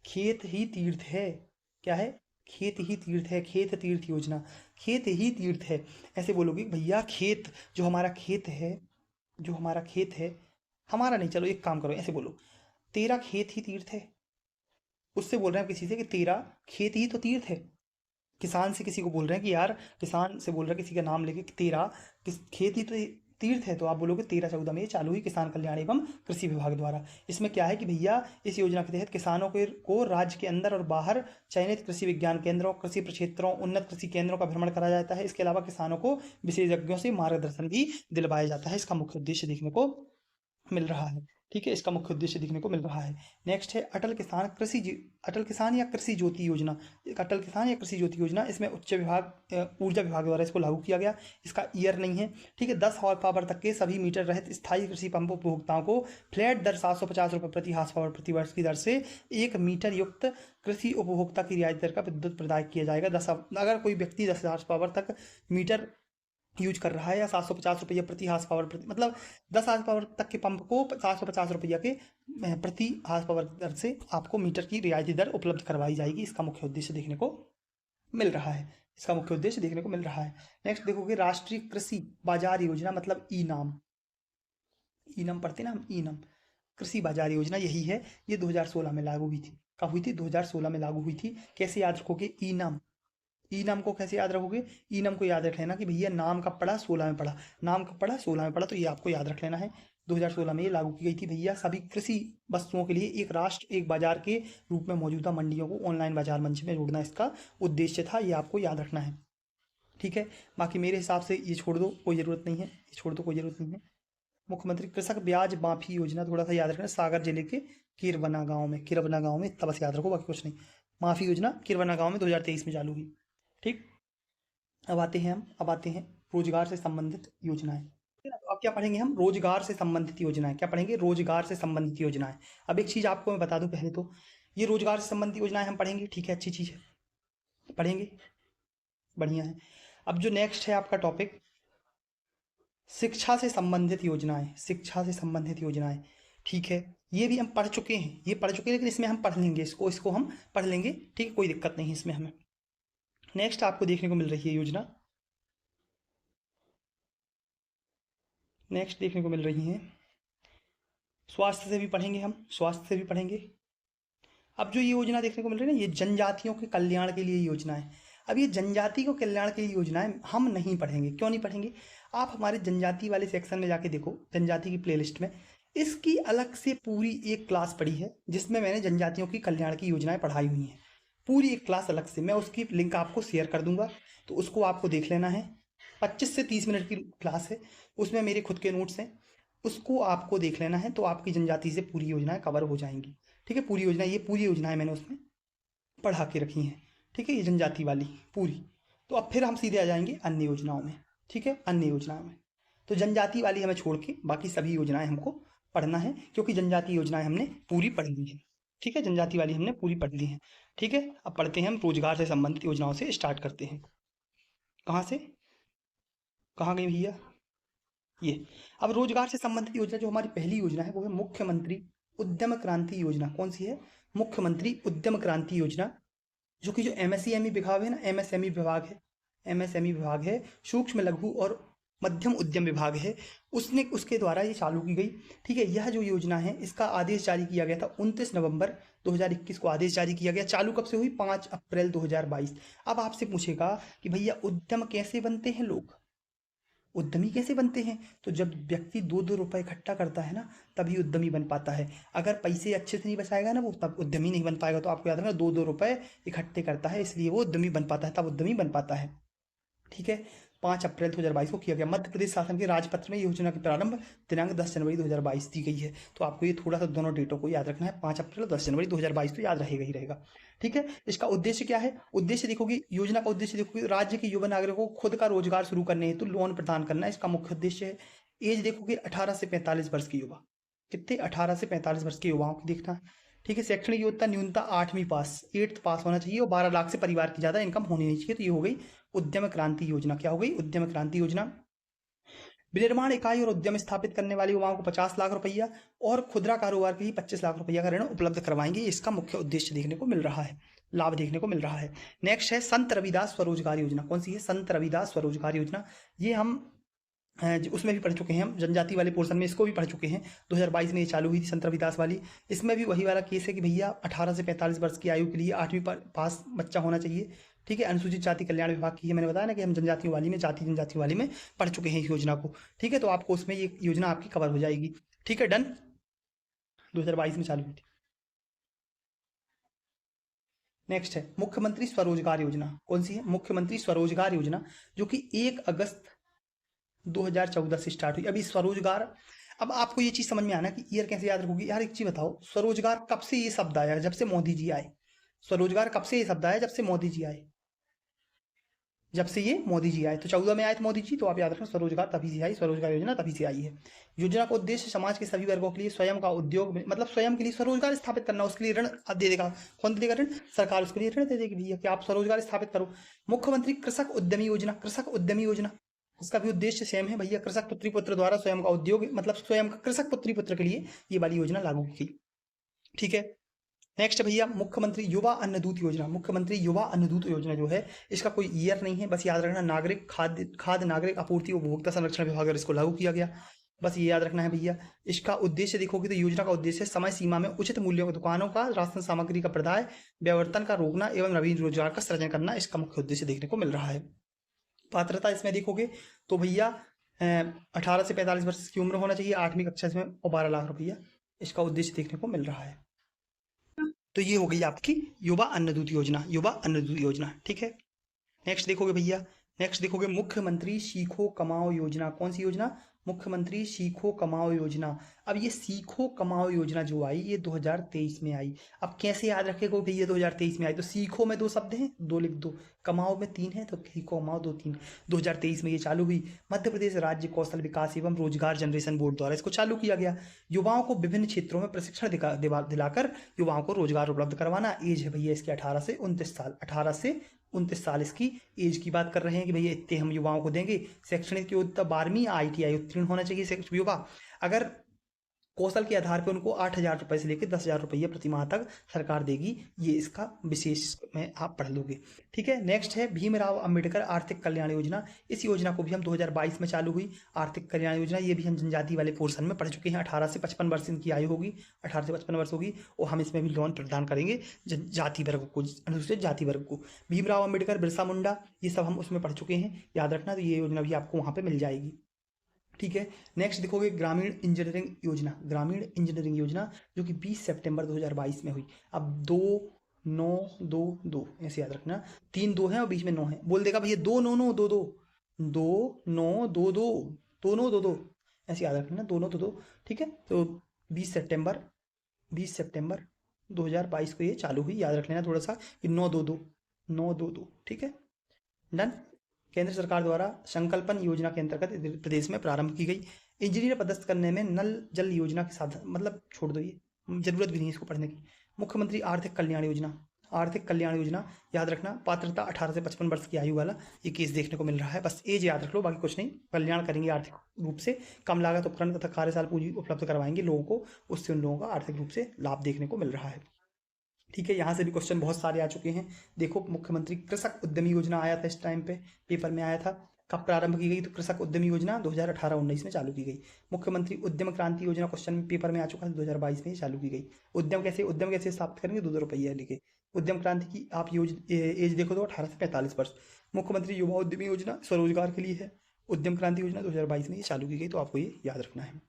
खेत ही तीर्थ है। क्या है? खेत ही तीर्थ है, खेत तीर्थ योजना, खेत ही तीर्थ है। ऐसे बोलोगे भैया खेत, जो हमारा खेत है, जो हमारा खेत है, हमारा नहीं, चलो एक काम करो ऐसे बोलो, तेरा खेत ही तीर्थ है। उससे बोल रहे हैं किसी से कि तेरा खेत ही तो तीर्थ है। किसान से किसी को बोल रहे हैं कि यार, किसान से बोल रहे हैं किसी का नाम लेके कि तेरा किस खेत ही तो तीर्थ है, तो आप बोलोगे 13-14 में ये चालू हुई किसान कल्याण एवं कृषि विभाग द्वारा। इसमें क्या है कि भैया इस योजना के तहत किसानों को राज्य के अंदर और बाहर चयनित कृषि विज्ञान केंद्रों, कृषि प्रक्षेत्रों, उन्नत कृषि केंद्रों का भ्रमण कराया जाता है। इसके अलावा किसानों को विशेषज्ञों से मार्गदर्शन भी दिलवाया जाता है। इसका मुख्य उद्देश्य देखने को मिल रहा है। ठीक है, इसका मुख्य उद्देश्य देखने को मिल रहा है। नेक्स्ट है अटल किसान या कृषि ज्योति योजना। अटल किसान या कृषि ज्योति योजना, इसमें ऊर्जा विभाग द्वारा इसको लागू किया गया। इसका ईयर नहीं है। ठीक है, 10 हॉर्स पावर तक के सभी मीटर रहित स्थायी कृषि पंप उपभोक्ताओं को फ्लैट दर 750 रुपये प्रति हॉर्स पावर प्रति वर्ष की दर से 1 मीटर युक्त कृषि उपभोक्ता की रियायती दर का विद्युत प्रदाय किया जाएगा। अगर कोई व्यक्ति 10 हॉर्स पावर तक मीटर यूज कर रहा है या 750 रुपये प्रति हार्स पावर प्रति, मतलब 10 हार्स पावर तक के पंप को 750 रुपये के प्रति हार्स पावर दर से आपको मीटर की रियायती दर उपलब्ध करवाई जाएगी। इसका मुख्य उद्देश्य देखने को मिल रहा है, इसका मुख्य उद्देश्य देखने को मिल रहा है। नेक्स्ट देखोगे राष्ट्रीय कृषि बाजार योजना, मतलब ई नाम पढ़ते ना हम, ई नाम कृषि बाजार योजना यही है। ये 2016 में लागू हुई थी। कब हुई थी? 2016 में लागू हुई थी। कैसे याद रखोगे ई नाम को? कैसे याद रखोगे? ई नाम को याद रख लेना कि भैया नाम कब पढ़ा? 16 में पढ़ा। नाम कब पढ़ा? 16 में पढ़ा, तो ये आपको याद रख लेना है। 2016 में ये लागू की गई थी भैया। सभी कृषि वस्तुओं के लिए एक राष्ट्र एक बाजार के रूप में मौजूदा मंडियों को ऑनलाइन बाजार मंच में जोड़ना इसका उद्देश्य था। ये आपको याद रखना है। ठीक है, बाकी मेरे हिसाब से ये छोड़ दो, कोई ज़रूरत नहीं है, ये छोड़ दो, कोई ज़रूरत नहीं है। मुख्यमंत्री कृषक ब्याज माफी योजना थोड़ा सा याद रखना, सागर जिले के किरबना गांव में, इतना बस याद रखो, बाकी कुछ नहीं। माफी योजना किरबना गांव में 2023 में चालू हुई। ठीक, अब आते हैं रोजगार से संबंधित योजनाएं। ठीक है ना? तो अब क्या पढ़ेंगे हम? रोजगार से संबंधित योजनाएं। क्या पढ़ेंगे? रोजगार से संबंधित योजनाएं। अब एक चीज आपको मैं बता दूं पहले तो, ये रोजगार से संबंधित योजनाएं हम पढ़ेंगे। ठीक है, अच्छी चीज है, पढ़ेंगे, बढ़िया है। अब जो नेक्स्ट है आपका टॉपिक, शिक्षा से संबंधित योजनाएं, शिक्षा से संबंधित योजनाएं। ठीक है, ये भी हम पढ़ चुके हैं, लेकिन इसमें हम पढ़ लेंगे, इसको हम पढ़ लेंगे। ठीक है, कोई दिक्कत नहीं इसमें हमें। नेक्स्ट आपको देखने को मिल रही है योजना, नेक्स्ट देखने को मिल रही है स्वास्थ्य से भी पढ़ेंगे हम, स्वास्थ्य से भी पढ़ेंगे। अब जो ये योजना देखने को मिल रही है ना, ये जनजातियों के कल्याण के लिए योजना है। अब ये जनजाति को कल्याण के लिए योजनाएं हम नहीं पढ़ेंगे। क्यों नहीं पढ़ेंगे? आप हमारे जनजाति वाले सेक्शन में जाके देखो, जनजाति की प्लेलिस्ट में इसकी अलग से पूरी एक क्लास पढ़ी है, जिसमें मैंने जनजातियों की कल्याण की योजनाएं पढ़ाई हुई हैं। पूरी एक क्लास अलग से, मैं उसकी लिंक आपको शेयर कर दूंगा, तो उसको आपको देख लेना है। 25 से 30 मिनट की क्लास है, उसमें मेरे खुद के नोट्स हैं, उसको आपको देख लेना है, तो आपकी जनजाति से पूरी योजनाएं कवर हो जाएंगी। ठीक है, पूरी योजनाएं मैंने उसमें पढ़ा के रखी हैं। ठीक है, ये जनजाति वाली पूरी। तो अब फिर हम सीधे आ जाएंगे अन्य योजनाओं में। ठीक है, अन्य योजनाओं में तो जनजाति वाली हमें छोड़ के बाकी सभी योजनाएं हमको पढ़ना है, क्योंकि जनजाति योजनाएं हमने पूरी पढ़ ली है। ठीक है, जनजाति वाली हमने पूरी पढ़ ली है। ठीक है, अब पढ़ते हैं हम रोजगार से संबंधित योजनाओं से स्टार्ट करते हैं। कहाँ से कहाँ गई भैया? ये अब रोजगार से संबंधित योजना, जो हमारी पहली योजना है वो है मुख्यमंत्री उद्यम क्रांति योजना। कौन सी है? मुख्यमंत्री उद्यम क्रांति योजना, जो कि जो एमएसएमई विभाग है ना, एमएसएमई विभाग है, सूक्ष्म लघु और मध्यम उद्यम विभाग है, उसके द्वारा ये चालू की गई। ठीक है, यह जो योजना है इसका आदेश जारी किया गया था 29 नवंबर 2021 को आदेश जारी किया गया। चालू कब से हुई? 5 अप्रैल 2022। अब आपसे पूछेगा कि भैया उद्यम कैसे बनते हैं, लोग उद्यमी कैसे बनते हैं? तो जब व्यक्ति 2-2 रुपए इकट्ठा करता है ना, तभी उद्यमी बन पाता है। अगर पैसे अच्छे से नहीं बचाएगा ना वो, तब उद्यमी नहीं बन पाएगा। तो आपको याद रखना, 2-2 रुपए इकट्ठे करता है, इसलिए वो उद्यमी बन पाता है, तब उद्यमी बन पाता है। ठीक है, 5 अप्रैल 2022 को किया गया। मध्य प्रदेश शासन के राजपत्र में योजना की प्रारंभ दिनांक 10 जनवरी 2022 दी गई है। तो आपको ये थोड़ा सा दोनों डेटों को याद रखना है, 5 अप्रैल और 10 जनवरी 2022 तो याद रहेगा ही रहेगा। ठीक है, इसका उद्देश्य क्या है? उद्देश्य देखोगे, योजना का उद्देश्य देखोगे, राज्य के युवा नागरिकों को खुद का रोजगार शुरू करने हेतु लोन प्रदान करना इसका मुख्य उद्देश्य है। एज देखोगे 18 से 45 वर्ष के युवा, कितने? 18 से 45 वर्ष के युवाओं को देखना है। ठीक है, शैक्षणिक योग्यता न्यूनतम 8वीं पास, 8th पास होना चाहिए और 12 लाख से परिवार की ज्यादा इनकम होनी नहीं चाहिए। तो ये हो गई उद्यम क्रांति योजना। क्या हो गई? उद्यम क्रांति योजना। विनिर्माण इकाई और उद्यम स्थापित करने वाले युवाओं को 50 लाख रुपया और खुदरा कारोबार के लिए 25 लाख रुपया का ऋण उपलब्ध करवाएंगे। इसका मुख्य उद्देश्य देखने को मिल रहा है, लाभ देखने को मिल रहा है। नेक्स्ट है संत रविदास स्वरोजगार योजना। कौन सी है? संत रविदास स्वरोजगार योजना। ये हम उसमें भी पढ़ चुके हैं, हम जनजाति वाले पोर्शन में इसको भी पढ़ चुके हैं। 2022 में ये चालू हुई थी संत रविदास वाली। इसमें भी वही वाला केस है कि भैया 18 से 45 वर्ष की आयु के लिए 8वीं पास बच्चा होना चाहिए। ठीक है, अनुसूचित जाति कल्याण विभाग की है। मैंने बताया ना कि हम जनजातियों वाली में, जाति जनजाति वाली में पढ़ चुके हैं इस योजना को। ठीक है, तो आपको उसमें ये योजना आपकी कवर हो जाएगी। ठीक है, डन। 2022 में चालू हुई थी। नेक्स्ट है मुख्यमंत्री स्वरोजगार योजना। कौन सी है? मुख्यमंत्री स्वरोजगार योजना, जो कि 1 अगस्त 2014 से स्टार्ट हुई। अभी स्वरोजगार, अब आपको ये चीज समझ में आना कि ईयर कैसे याद रखोगी यार। एक चीज बताओ, स्वरोजगार कब से ये शब्द आया? जब से मोदी जी आए। स्वरोजगार कब से ये शब्द आया? जब से मोदी जी आए। जब से ये मोदी जी आए, तो 14 में आए थे मोदी जी, तो आप याद रखना स्वरोजगार तभी से आई, स्वरोजगार योजना तभी से आई है। योजना का उद्देश्य समाज के सभी वर्गों के लिए स्वयं का उद्योग मतलब स्वयं के लिए स्वरोजगार स्थापित करना। उसके लिए ऋण दे देगा। कौन देगा ऋण? सरकार उसके लिए ऋण दे देगी भैया कि आप स्वरोजगार स्थापित करो। मुख्यमंत्री कृषक उद्यमी योजना। कृषक उद्यमी योजना, इसका भी उद्देश्य सेम है भैया। कृषक पुत्री पुत्र द्वारा स्वयं का उद्योग मतलब स्वयं का कृषक पुत्री पुत्र के लिए ये वाली योजना लागू की गई। ठीक है, नेक्स्ट भैया मुख्यमंत्री युवा अन्नदूत योजना। मुख्यमंत्री युवा अन्नदूत योजना जो है, इसका कोई ईयर नहीं है, बस याद रखना नागरिक खाद्य नागरिक आपूर्ति उपभोक्ता संरक्षण विभाग और इसको लागू किया गया। बस ये याद रखना है भैया। इसका उद्देश्य देखोगे तो योजना का उद्देश्य समय सीमा में उचित मूल्यों की दुकानों का राशन सामग्री का प्रदाय, व्यववर्तन का रोकना एवं नवीन रोजगार का सृजन करना, इसका मुख्य उद्देश्य देखने को मिल रहा है। पात्रता इसमें देखोगे तो भैया 18 से 45 वर्ष की उम्र होना चाहिए, 8वीं कक्षा में, और 12 लाख रुपया इसका उद्देश्य देखने को मिल रहा है। तो ये हो गई आपकी युवा अन्नदूत योजना, युवा अन्नदूत योजना। ठीक है, नेक्स्ट देखोगे भैया, नेक्स्ट देखोगे मुख्यमंत्री सीखो कमाओ योजना। कौन सी योजना? मुख्यमंत्री सीखो कमाओ योजना। अब ये सीखो कमाओ योजना जो आई ये 2023 में आई। अब कैसे याद रखेगा भैया 2023 में आई? तो सीखो में 2 शब्द हैं, 2 लिख दो, कमाओ में 3 है, तो सीखो कमाओ 2 3। 2023 में ये चालू हुई। मध्य प्रदेश राज्य कौशल विकास एवं रोजगार जनरेशन बोर्ड द्वारा इसको चालू किया गया। युवाओं को विभिन्न क्षेत्रों में प्रशिक्षण दिलाकर युवाओं को रोजगार उपलब्ध करवाना। एज है भैया इसकी 18 से 29 साल। 18 से 29 साल इसकी एज की बात कर रहे हैं कि भैया इतने हम युवाओं को देंगे। शैक्षणिक योग्यता 12वीं ITI उत्तीर्ण होना चाहिए युवा। अगर कौशल के आधार पर उनको 8,000 रुपये से लेकर 10,000 रुपये प्रति माह तक सरकार देगी। ये इसका विशेष में आप पढ़ लोगे। ठीक है, नेक्स्ट है भीमराव अंबेडकर आर्थिक कल्याण योजना। इस योजना को भी हम 2022 में चालू हुई, आर्थिक कल्याण योजना। ये भी हम जनजाति वाले पोर्शन में पढ़ चुके हैं। 18 से 55 वर्ष इनकी आयु होगी, 18 से 55 वर्ष होगी, और हम इसमें भी लोन प्रदान करेंगे जाति वर्ग को, अनुसूचित जाति वर्ग को। भीमराव अंबेडकर, बिरसा मुंडा, ये सब हम उसमें पढ़ चुके हैं, याद रखना। तो ये योजना भी आपको वहाँ पर मिल जाएगी। ठीक है, नेक्स्ट देखोगे ग्रामीण इंजीनियरिंग योजना। ग्रामीण इंजीनियरिंग योजना जो कि 20 सितंबर 2022 में हुई। अब 2-9-2-2 ऐसे याद रखना, 3 2 हैं और बीच में 9 है। बोल देगा भैया 2-9-9-2-2, 2-9-2-2, 2-9-2-2 ऐसे याद रखना, 2-9-2-2। ठीक है, तो 20 सितंबर 2022 को ये चालू हुई। याद रख लेना थोड़ा सा कि 9-2-2, 9-2-2। ठीक है, डन। केंद्र सरकार द्वारा संकल्पन योजना के अंतर्गत प्रदेश में प्रारंभ की गई। इंजीनियर पदस्थ करने में नल जल योजना के साथ मतलब छोड़ दो, ये जरूरत भी नहीं इसको पढ़ने की। मुख्यमंत्री आर्थिक कल्याण योजना। आर्थिक कल्याण योजना याद रखना, पात्रता 18 से 55 वर्ष की आयु वाला ये केस देखने को मिल रहा है। बस एज याद रख लो, बाकी कुछ नहीं। कल्याण करेंगे आर्थिक रूप से, कम लागत उपकरण तथा कार्यशाला पूंजी उपलब्ध करवाएंगे लोगों को, उससे उन लोगों का आर्थिक रूप से लाभ देखने को मिल रहा है। ठीक है, यहाँ से भी क्वेश्चन बहुत सारे आ चुके हैं। देखो मुख्यमंत्री कृषक उद्यमी योजना आया था, इस टाइम पे पेपर में आया था। कब प्रारंभ की गई? तो कृषक उद्यमी योजना 2018-19 में चालू की गई। मुख्यमंत्री उद्यम क्रांति योजना क्वेश्चन पेपर में आ चुका है, 2022 में ही चालू की गई। उद्यम कैसे स्थापित करेंगे? 2 रुपये लेके। उद्यम क्रांति की आप एज देखो तो 18 से 45 वर्ष। मुख्यमंत्री युवा उद्यमी योजना स्वरोजगार के लिए है। उद्यम क्रांति योजना 2022 में ये चालू की गई, तो आपको ये याद रखना है।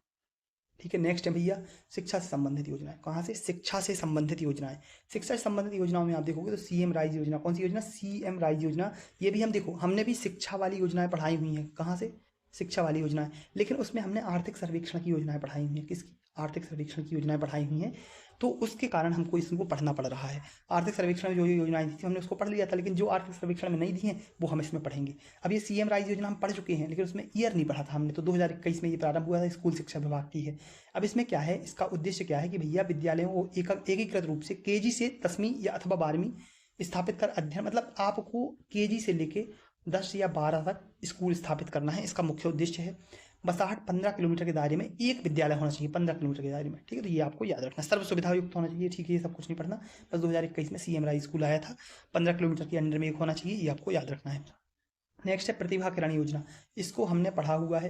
ठीक है, नेक्स्ट है भैया शिक्षा से संबंधित योजनाएं। कहाँ से? शिक्षा से संबंधित योजनाएं। शिक्षा से संबंधित योजनाओं में आप देखोगे तो सीएम राइज योजना, कौन सी योजना? सीएम राइज योजना। ये भी हम देखो, हमने भी शिक्षा वाली योजनाएं पढ़ाई हुई हैं। कहाँ से? शिक्षा वाली योजनाएं। लेकिन उसमें हमने आर्थिक सर्वेक्षण की योजनाएं पढ़ाई हुई हैं। किसकी? आर्थिक सर्वेक्षण की योजनाएं पढ़ाई हुई हैं, तो उसके कारण हमको इसको पढ़ना पड़ रहा है। आर्थिक सर्वेक्षण में जो योजनाएं थी हमने उसको पढ़ लिया था, लेकिन जो आर्थिक सर्वेक्षण में नहीं दी हैं वो हम इसमें पढ़ेंगे। अब ये सीएम राइज योजना हम पढ़ चुके हैं, लेकिन उसमें ईयर नहीं पढ़ा था हमने, तो 2021 में ये प्रारंभ हुआ था, स्कूल शिक्षा विभाग की है। अब इसमें क्या है, इसका उद्देश्य क्या है कि भैया विद्यालयों को एकीकृत रूप से केजी से 10वीं या अथवा 12वीं स्थापित कर अध्ययन, मतलब आपको केजी से लेके 10 या 12 तक स्कूल स्थापित करना है, इसका मुख्य उद्देश्य है। बसाहट 15 किलोमीटर के दायरे में एक विद्यालय होना चाहिए, 15 किलोमीटर के दायरे में। ठीक है, तो ये आपको याद रखना। सर्व सुविधा युक्त होना चाहिए। ठीक है, ये सब कुछ नहीं पढ़ना, बस 2021 में सीएम राइज स्कूल आया था, 15 किलोमीटर के अंडर में एक होना चाहिए, ये आपको याद रखना है। नेक्स्ट है प्रतिभा किरण योजना। इसको हमने पढ़ा हुआ है,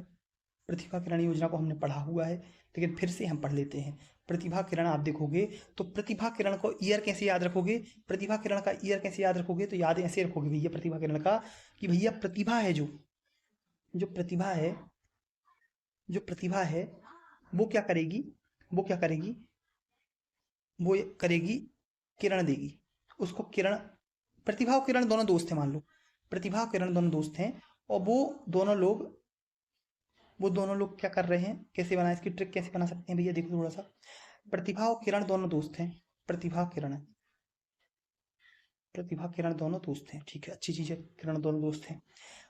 प्रतिभा किरण योजना को हमने पढ़ा हुआ है, लेकिन फिर से हम पढ़ लेते हैं। प्रतिभा किरण आप देखोगे तो प्रतिभा किरण को ईयर कैसे याद रखोगे? प्रतिभा किरण का ईयर कैसे याद रखोगे? तो याद ऐसे रखोगे भैया प्रतिभा किरण का, कि भैया प्रतिभा है जो प्रतिभा है वो क्या करेगी? वो करेगी किरण देगी उसको। किरण, प्रतिभा और किरण दोनों दोस्त हैं, मान लो प्रतिभा और किरण दोनों दोस्त हैं, और वो दोनों लोग क्या कर रहे हैं? कैसे बना, इसकी ट्रिक कैसे बना सकते हैं भैया? देखो थोड़ा सा, प्रतिभा और किरण दोनों दोस्त हैं। प्रतिभा किरण दोनों दोस्त हैं। ठीक है, अच्छी चीज है, किरण दोनों दोस्त हैं।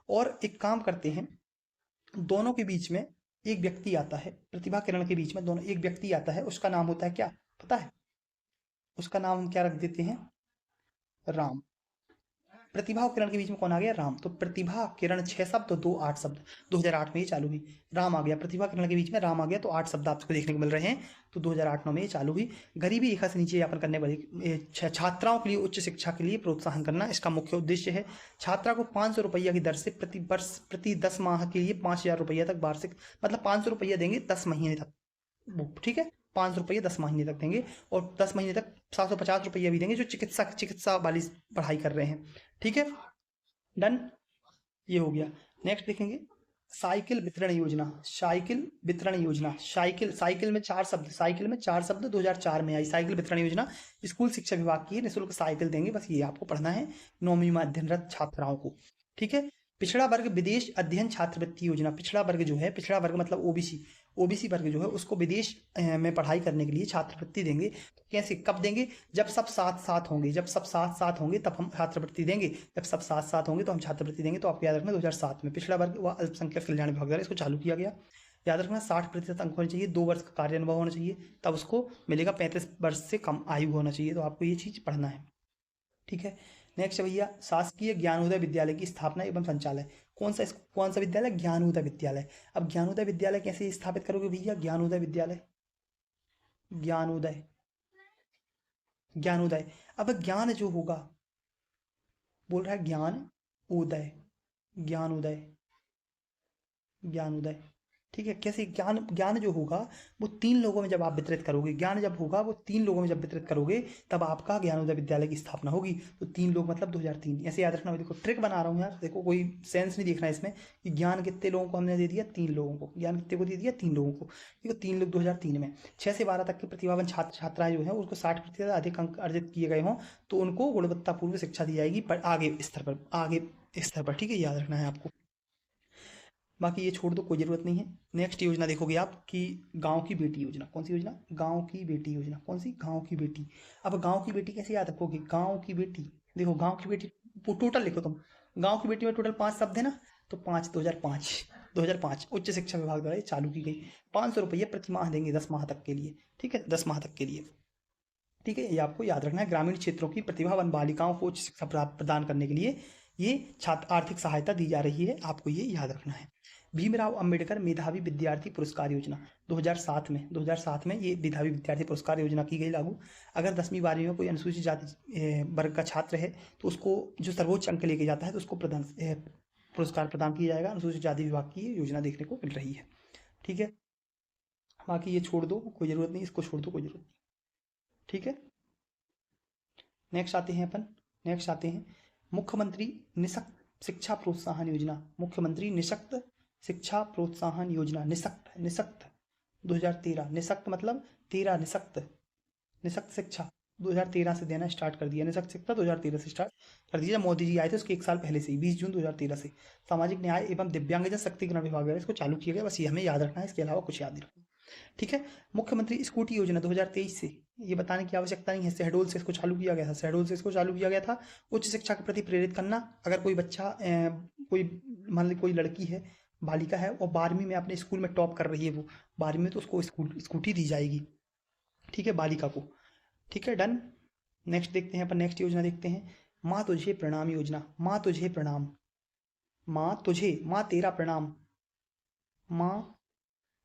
और एक काम करते हैं, दोनों के बीच में एक व्यक्ति आता है, प्रतिभा किरण के बीच में दोनों एक व्यक्ति आता है, उसका नाम होता है क्या पता है? उसका नाम हम क्या रख देते हैं? राम। प्रतिभा और किरण के बीच में कौन आ गया? राम। तो प्रतिभा किरण 6 शब्द और 2 8 शब्द, 2008 में ये चालू हुई। राम आ गया, प्रतिभा किरण के बीच में राम आ गया, तो 8 शब्द आपको देखने को मिल रहे हैं, तो 2008-9 में ये चालू हुई। गरीबी रेखा से नीचे यापन करने वाली छात्राओं के लिए उच्च शिक्षा के लिए प्रोत्साहन करना, इसका मुख्य उद्देश्य है। छात्रा को 500 रुपया की दर से प्रति वर्ष प्रति 10 माह के लिए 5000 रुपया तक वार्षिक, मतलब 500 रुपया देंगे 10 महीने तक। ठीक है, 500 रुपये 10 महीने तक देंगे, और 10 महीने तक 750 रुपया भी देंगे जो चिकित्सा वाली पढ़ाई कर रहे हैं। ठीक है, डन, ये हो गया। नेक्स्ट देखेंगे साइकिल वितरण योजना। साइकिल में 4 शब्द 2004 में आई। साइकिल वितरण योजना स्कूल शिक्षा विभाग की है, निःशुल्क साइकिल देंगे, बस ये आपको पढ़ना है 9वीं में अध्ययनरत छात्राओं को। ठीक है, पिछड़ा वर्ग विदेश अध्ययन छात्रवृत्ति योजना। पिछड़ा वर्ग जो है, पिछड़ा वर्ग मतलब ओबीसी वर्ग जो है, उसको विदेश में पढ़ाई करने के लिए छात्रवृत्ति देंगे। तो कैसे, कब देंगे? जब सब साथ साथ होंगे तब हम छात्रवृत्ति देंगे। जब सब साथ साथ होंगे तो हम छात्रवृत्ति देंगे। तो आपको याद रखना 2007 में पिछड़ा वर्ग व अल्पसंख्यक कल्याण विभाग द्वारा इसको चालू किया गया। याद रखना 60% अंक होने चाहिए, 2 वर्ष का कार्य अनुभव होना चाहिए, तब उसको मिलेगा। 35 वर्ष से कम आयु होना चाहिए, तो आपको ये चीज़ पढ़ना है। ठीक है, नेक्स्ट भैया शासकीय ज्ञानोदय विद्यालय की स्थापना एवं संचालन। कौन सा विद्यालय? ज्ञानोदय विद्यालय। अब ज्ञानोदय विद्यालय कैसे स्थापित करोगे भैया? ज्ञानोदय विद्यालय, ज्ञानोदय। अब ज्ञान जो होगा, बोल रहा है ज्ञानोदय। ठीक है, कैसे? ज्ञान जो होगा वो 3 लोगों में जब आप वितरित करोगे, तब आपका ज्ञानोदय विद्यालय की स्थापना होगी। तो 3 लोग मतलब 2003, ऐसे याद रखना। देखो ट्रिक बना रहा हूँ यार, देखो कोई सेंस नहीं देखना इसमें कि ज्ञान कितने लोगों को हमने दे दिया? 3 लोगों को। ज्ञान कितने को दे दिया? 3 लोगों को। देखो 3 लोग 2003 में। 6 से 12 तक के प्रतिभावान छात्र छात्राएं जो है उसको 60% अधिक अंक अर्जित किए गए हों तो उनको गुणवत्तापूर्ण शिक्षा दी जाएगी आगे स्तर पर। ठीक है, याद रखना है आपको। बाकी ये छोड़ दो, कोई ज़रूरत नहीं है। नेक्स्ट योजना देखोगे आप कि गांव की बेटी योजना। कौन सी योजना? गांव की बेटी योजना। कौन सी? गांव की बेटी। अब गांव की बेटी कैसे याद रखोगे? गांव की बेटी, देखो गांव की बेटी टोटल लिखो तुम। गांव की बेटी में टोटल 5 शब्द है ना, तो 2005 उच्च शिक्षा विभाग द्वारा चालू की गई। 500 रुपये प्रति माह देंगे 10 माह तक के लिए। ठीक है, 10 माह तक के लिए। ठीक है, ये आपको याद रखना है। ग्रामीण क्षेत्रों की प्रतिभावान बालिकाओं को उच्च शिक्षा प्रदान करने के लिए ये छात्र आर्थिक सहायता दी जा रही है, आपको ये याद रखना है। भीमराव अंबेडकर मेधावी विद्यार्थी पुरस्कार योजना 2007 में ये मेधावी विद्यार्थी पुरस्कार योजना की गई लागू। अगर 10वीं 12वीं में कोई अनुसूचित जाति वर्ग का छात्र है तो उसको जो सर्वोच्च अंक लेके जाता है तो उसको पुरस्कार प्रदान किया जाएगा। अनुसूचित जाति विभाग की ये योजना देखने को मिल रही है। ठीक है, बाकी ये छोड़ दो, कोई ज़रूरत नहीं, इसको छोड़ दो, कोई ज़रूरत नहीं। ठीक है, नेक्स्ट आते हैं अपन, नेक्स्ट आते हैं मुख्यमंत्री निःशक्त शिक्षा प्रोत्साहन योजना। मुख्यमंत्री निःशक्त शिक्षा प्रोत्साहन योजना, निःशक्त, निःशक्त 2013, निःशक्त मतलब 13, निःशक्त, निःशक्त शिक्षा 2013 से देना स्टार्ट कर दिया। निःशक्त शिक्षा 2013 से स्टार्ट कर दिया। मोदी जी आए थे उसके एक साल पहले से ही, 20 जून 2013 से सामाजिक न्याय एवं दिव्यांगजन सशक्तिकरण विभाग द्वारा इसको चालू किया गया। बस ये हमें याद रखना है, इसके अलावा कुछ याद नहीं रखना। ठीक है, मुख्यमंत्री स्कूटी योजना 2023 से, ये बताने की आवश्यकता नहीं है, शहडोल से इसको चालू किया गया था, शहडोल से इसको चालू किया गया था। उच्च शिक्षा के प्रति प्रेरित करना। अगर कोई बच्चा कोई मान ली कोई लड़की है, बालिका है, और 12वीं में अपने स्कूल में टॉप कर रही है, वो 12वीं में, तो उसको स्कूटी दी जाएगी। ठीक है, बालिका को। ठीक है, डन। नेक्स्ट देखते हैं अपन, नेक्स्ट योजना देखते हैं, माँ तुझे प्रणाम योजना। माँ तुझे प्रणाम, माँ तुझे, माँ तेरा प्रणाम, माँ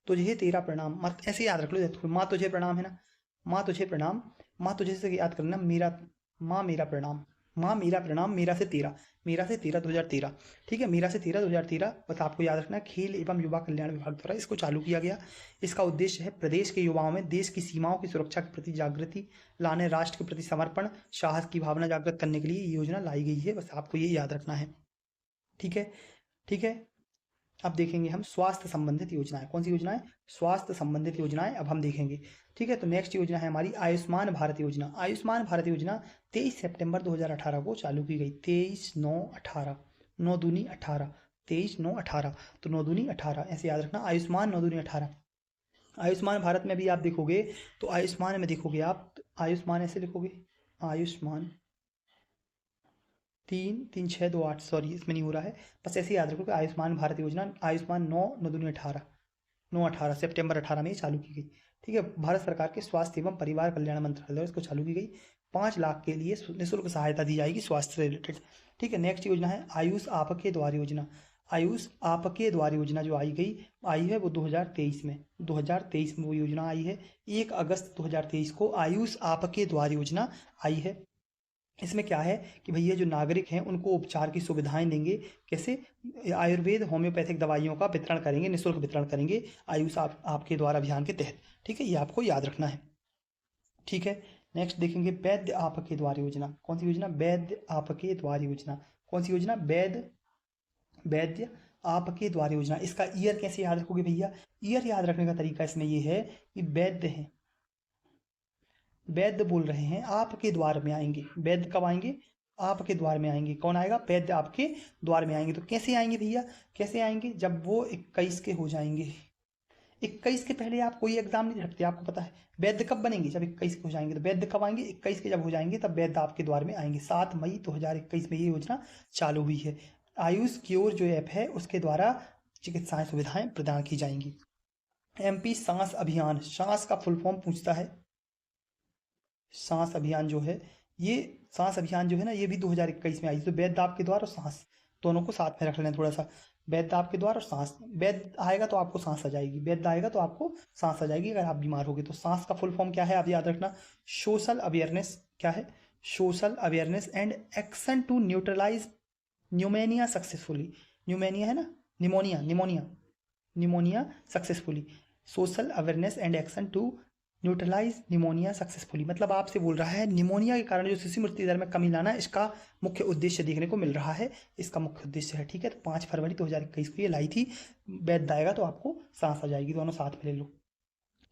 तुझे तेरा प्रणाम, मत ऐसे याद रख लो। माँ तुझे प्रणाम है ना, माँ तुझे प्रणाम, माँ तुझे से याद करना, मेरा, माँ मेरा प्रणाम, माँ मेरा प्रणाम, मेरा से तेरा, मेरा से तेरा 2013। ठीक है, मेरा से तेरा 2013, बस आपको याद रखना है। खेल एवं युवा कल्याण विभाग द्वारा इसको चालू किया गया। इसका उद्देश्य है प्रदेश के युवाओं में देश की सीमाओं की सुरक्षा के प्रति जागृति लाने, राष्ट्र के प्रति समर्पण, साहस की भावना जागृत करने के लिए ये योजना लाई गई है। बस आपको ये याद रखना है। ठीक है, ठीक है। अब देखेंगे हम स्वास्थ्य संबंधित योजनाएं। कौन सी योजनाएं? स्वास्थ्य संबंधित योजनाएं अब हम देखेंगे। ठीक है, तो नेक्स्ट योजना है हमारी आयुष्मान भारत योजना। आयुष्मान भारत योजना 23 सितंबर 2018 को चालू की गई। 23/9/18, 9 दूनी 18, 23/9/18, तो 9 दूनी 18 ऐसे याद रखना। आयुष्मान 9 दूनी 18। आयुष्मान भारत में भी आप देखोगे तो आयुष्मान में देखोगे आप, आयुष्मान ऐसे लिखोगे, आयुष्मान 3 3 6 2 8, सॉरी इसमें नहीं हो रहा है, बस ऐसे याद रखो कि आयुष्मान भारत योजना, आयुष्मान 9 9 दूनी 18, 9/18 सितंबर 18 में चालू की गई। ठीक है, भारत सरकार के स्वास्थ्य एवं परिवार कल्याण मंत्रालय द्वारा इसको चालू की गई। 5 लाख के लिए निःशुल्क सहायता दी जाएगी स्वास्थ्य से रिलेटेड। ठीक है, नेक्स्ट योजना है आयुष आपके द्वार योजना। आयुष आपके द्वार योजना जो आई है वो 2023 में, 2023 में वो योजना आई है। 1 अगस्त 2023 को आयुष आपके द्वार योजना आई है। इसमें क्या है कि भैया जो नागरिक हैं उनको उपचार की सुविधाएं देंगे। कैसे? आयुर्वेद होम्योपैथिक दवाइयों का वितरण करेंगे, निःशुल्क वितरण करेंगे आयुष आपके द्वार अभियान के तहत। ठीक है, ये आपको याद रखना है। ठीक है, नेक्स्ट देखेंगे वैद्य आपके द्वार योजना। कौन सी योजना? वैद्य आपके द्वार योजना। कौन सी योजना? वैद्य आपके द्वार योजना। इसका ईयर कैसे याद रखोगे भैया? ईयर याद रखने का तरीका इसमें ये है कि वैद्य है, वैद्य बोल रहे हैं, आपके द्वार में आएंगे। वैद्य कब आएंगे? आपके द्वार में आएंगे। कौन आएगा? वैद्य आपके द्वार में आएंगे। तो कैसे आएंगे भैया? कैसे आएंगे? जब वो 21 के हो जाएंगे। 21 के पहले आप कोई एग्जाम नहीं रखते, आपको पता है। वैद्य कब बनेंगे? जब 21 के हो जाएंगे। तो वैद्य कब आएंगे? 21 के जब हो जाएंगे तब वैद्य आपके द्वार में आएंगे। 7 मई 2021 में ये योजना चालू हुई है। आयुष क्योर जो ऐप है उसके द्वारा चिकित्सा सुविधाएं प्रदान की जाएंगी। MP सांस अभियान, सांस का फुल फॉर्म पूछता है। सांस अभियान जो है, ये सांस अभियान जो है ना, ये भी 2021 में आई। तो वैद्य आपके द्वार और सांस दोनों को साथ में रख लेना थोड़ा सा। वैद्य आपके द्वार और सांस, वैद्य आएगा तो आपको सांस आ जाएगी, वैद्य आएगा तो आपको सांस आ जाएगी अगर आप बीमार होगे तो। सांस का फुल फॉर्म क्या है आप याद रखना, सोशल अवेयरनेस। क्या है? Social awareness and action to neutralise pneumonia successfully. Pneumonia है ना, pneumonia, pneumonia, pneumonia successfully. Social awareness and action to neutralise pneumonia successfully, मतलब आपसे बोल रहा है निमोनिया के कारण जो शिशु मृत्यु दर में कमी लाना, इसका मुख्य उद्देश्य देखने को मिल रहा है। इसका मुख्य उद्देश्य है। ठीक है, तो 5 फरवरी 2021 को ये लाई थी। वैद्य आएगा तो आपको सांस आ जाएगी, दोनों साथ में ले लो।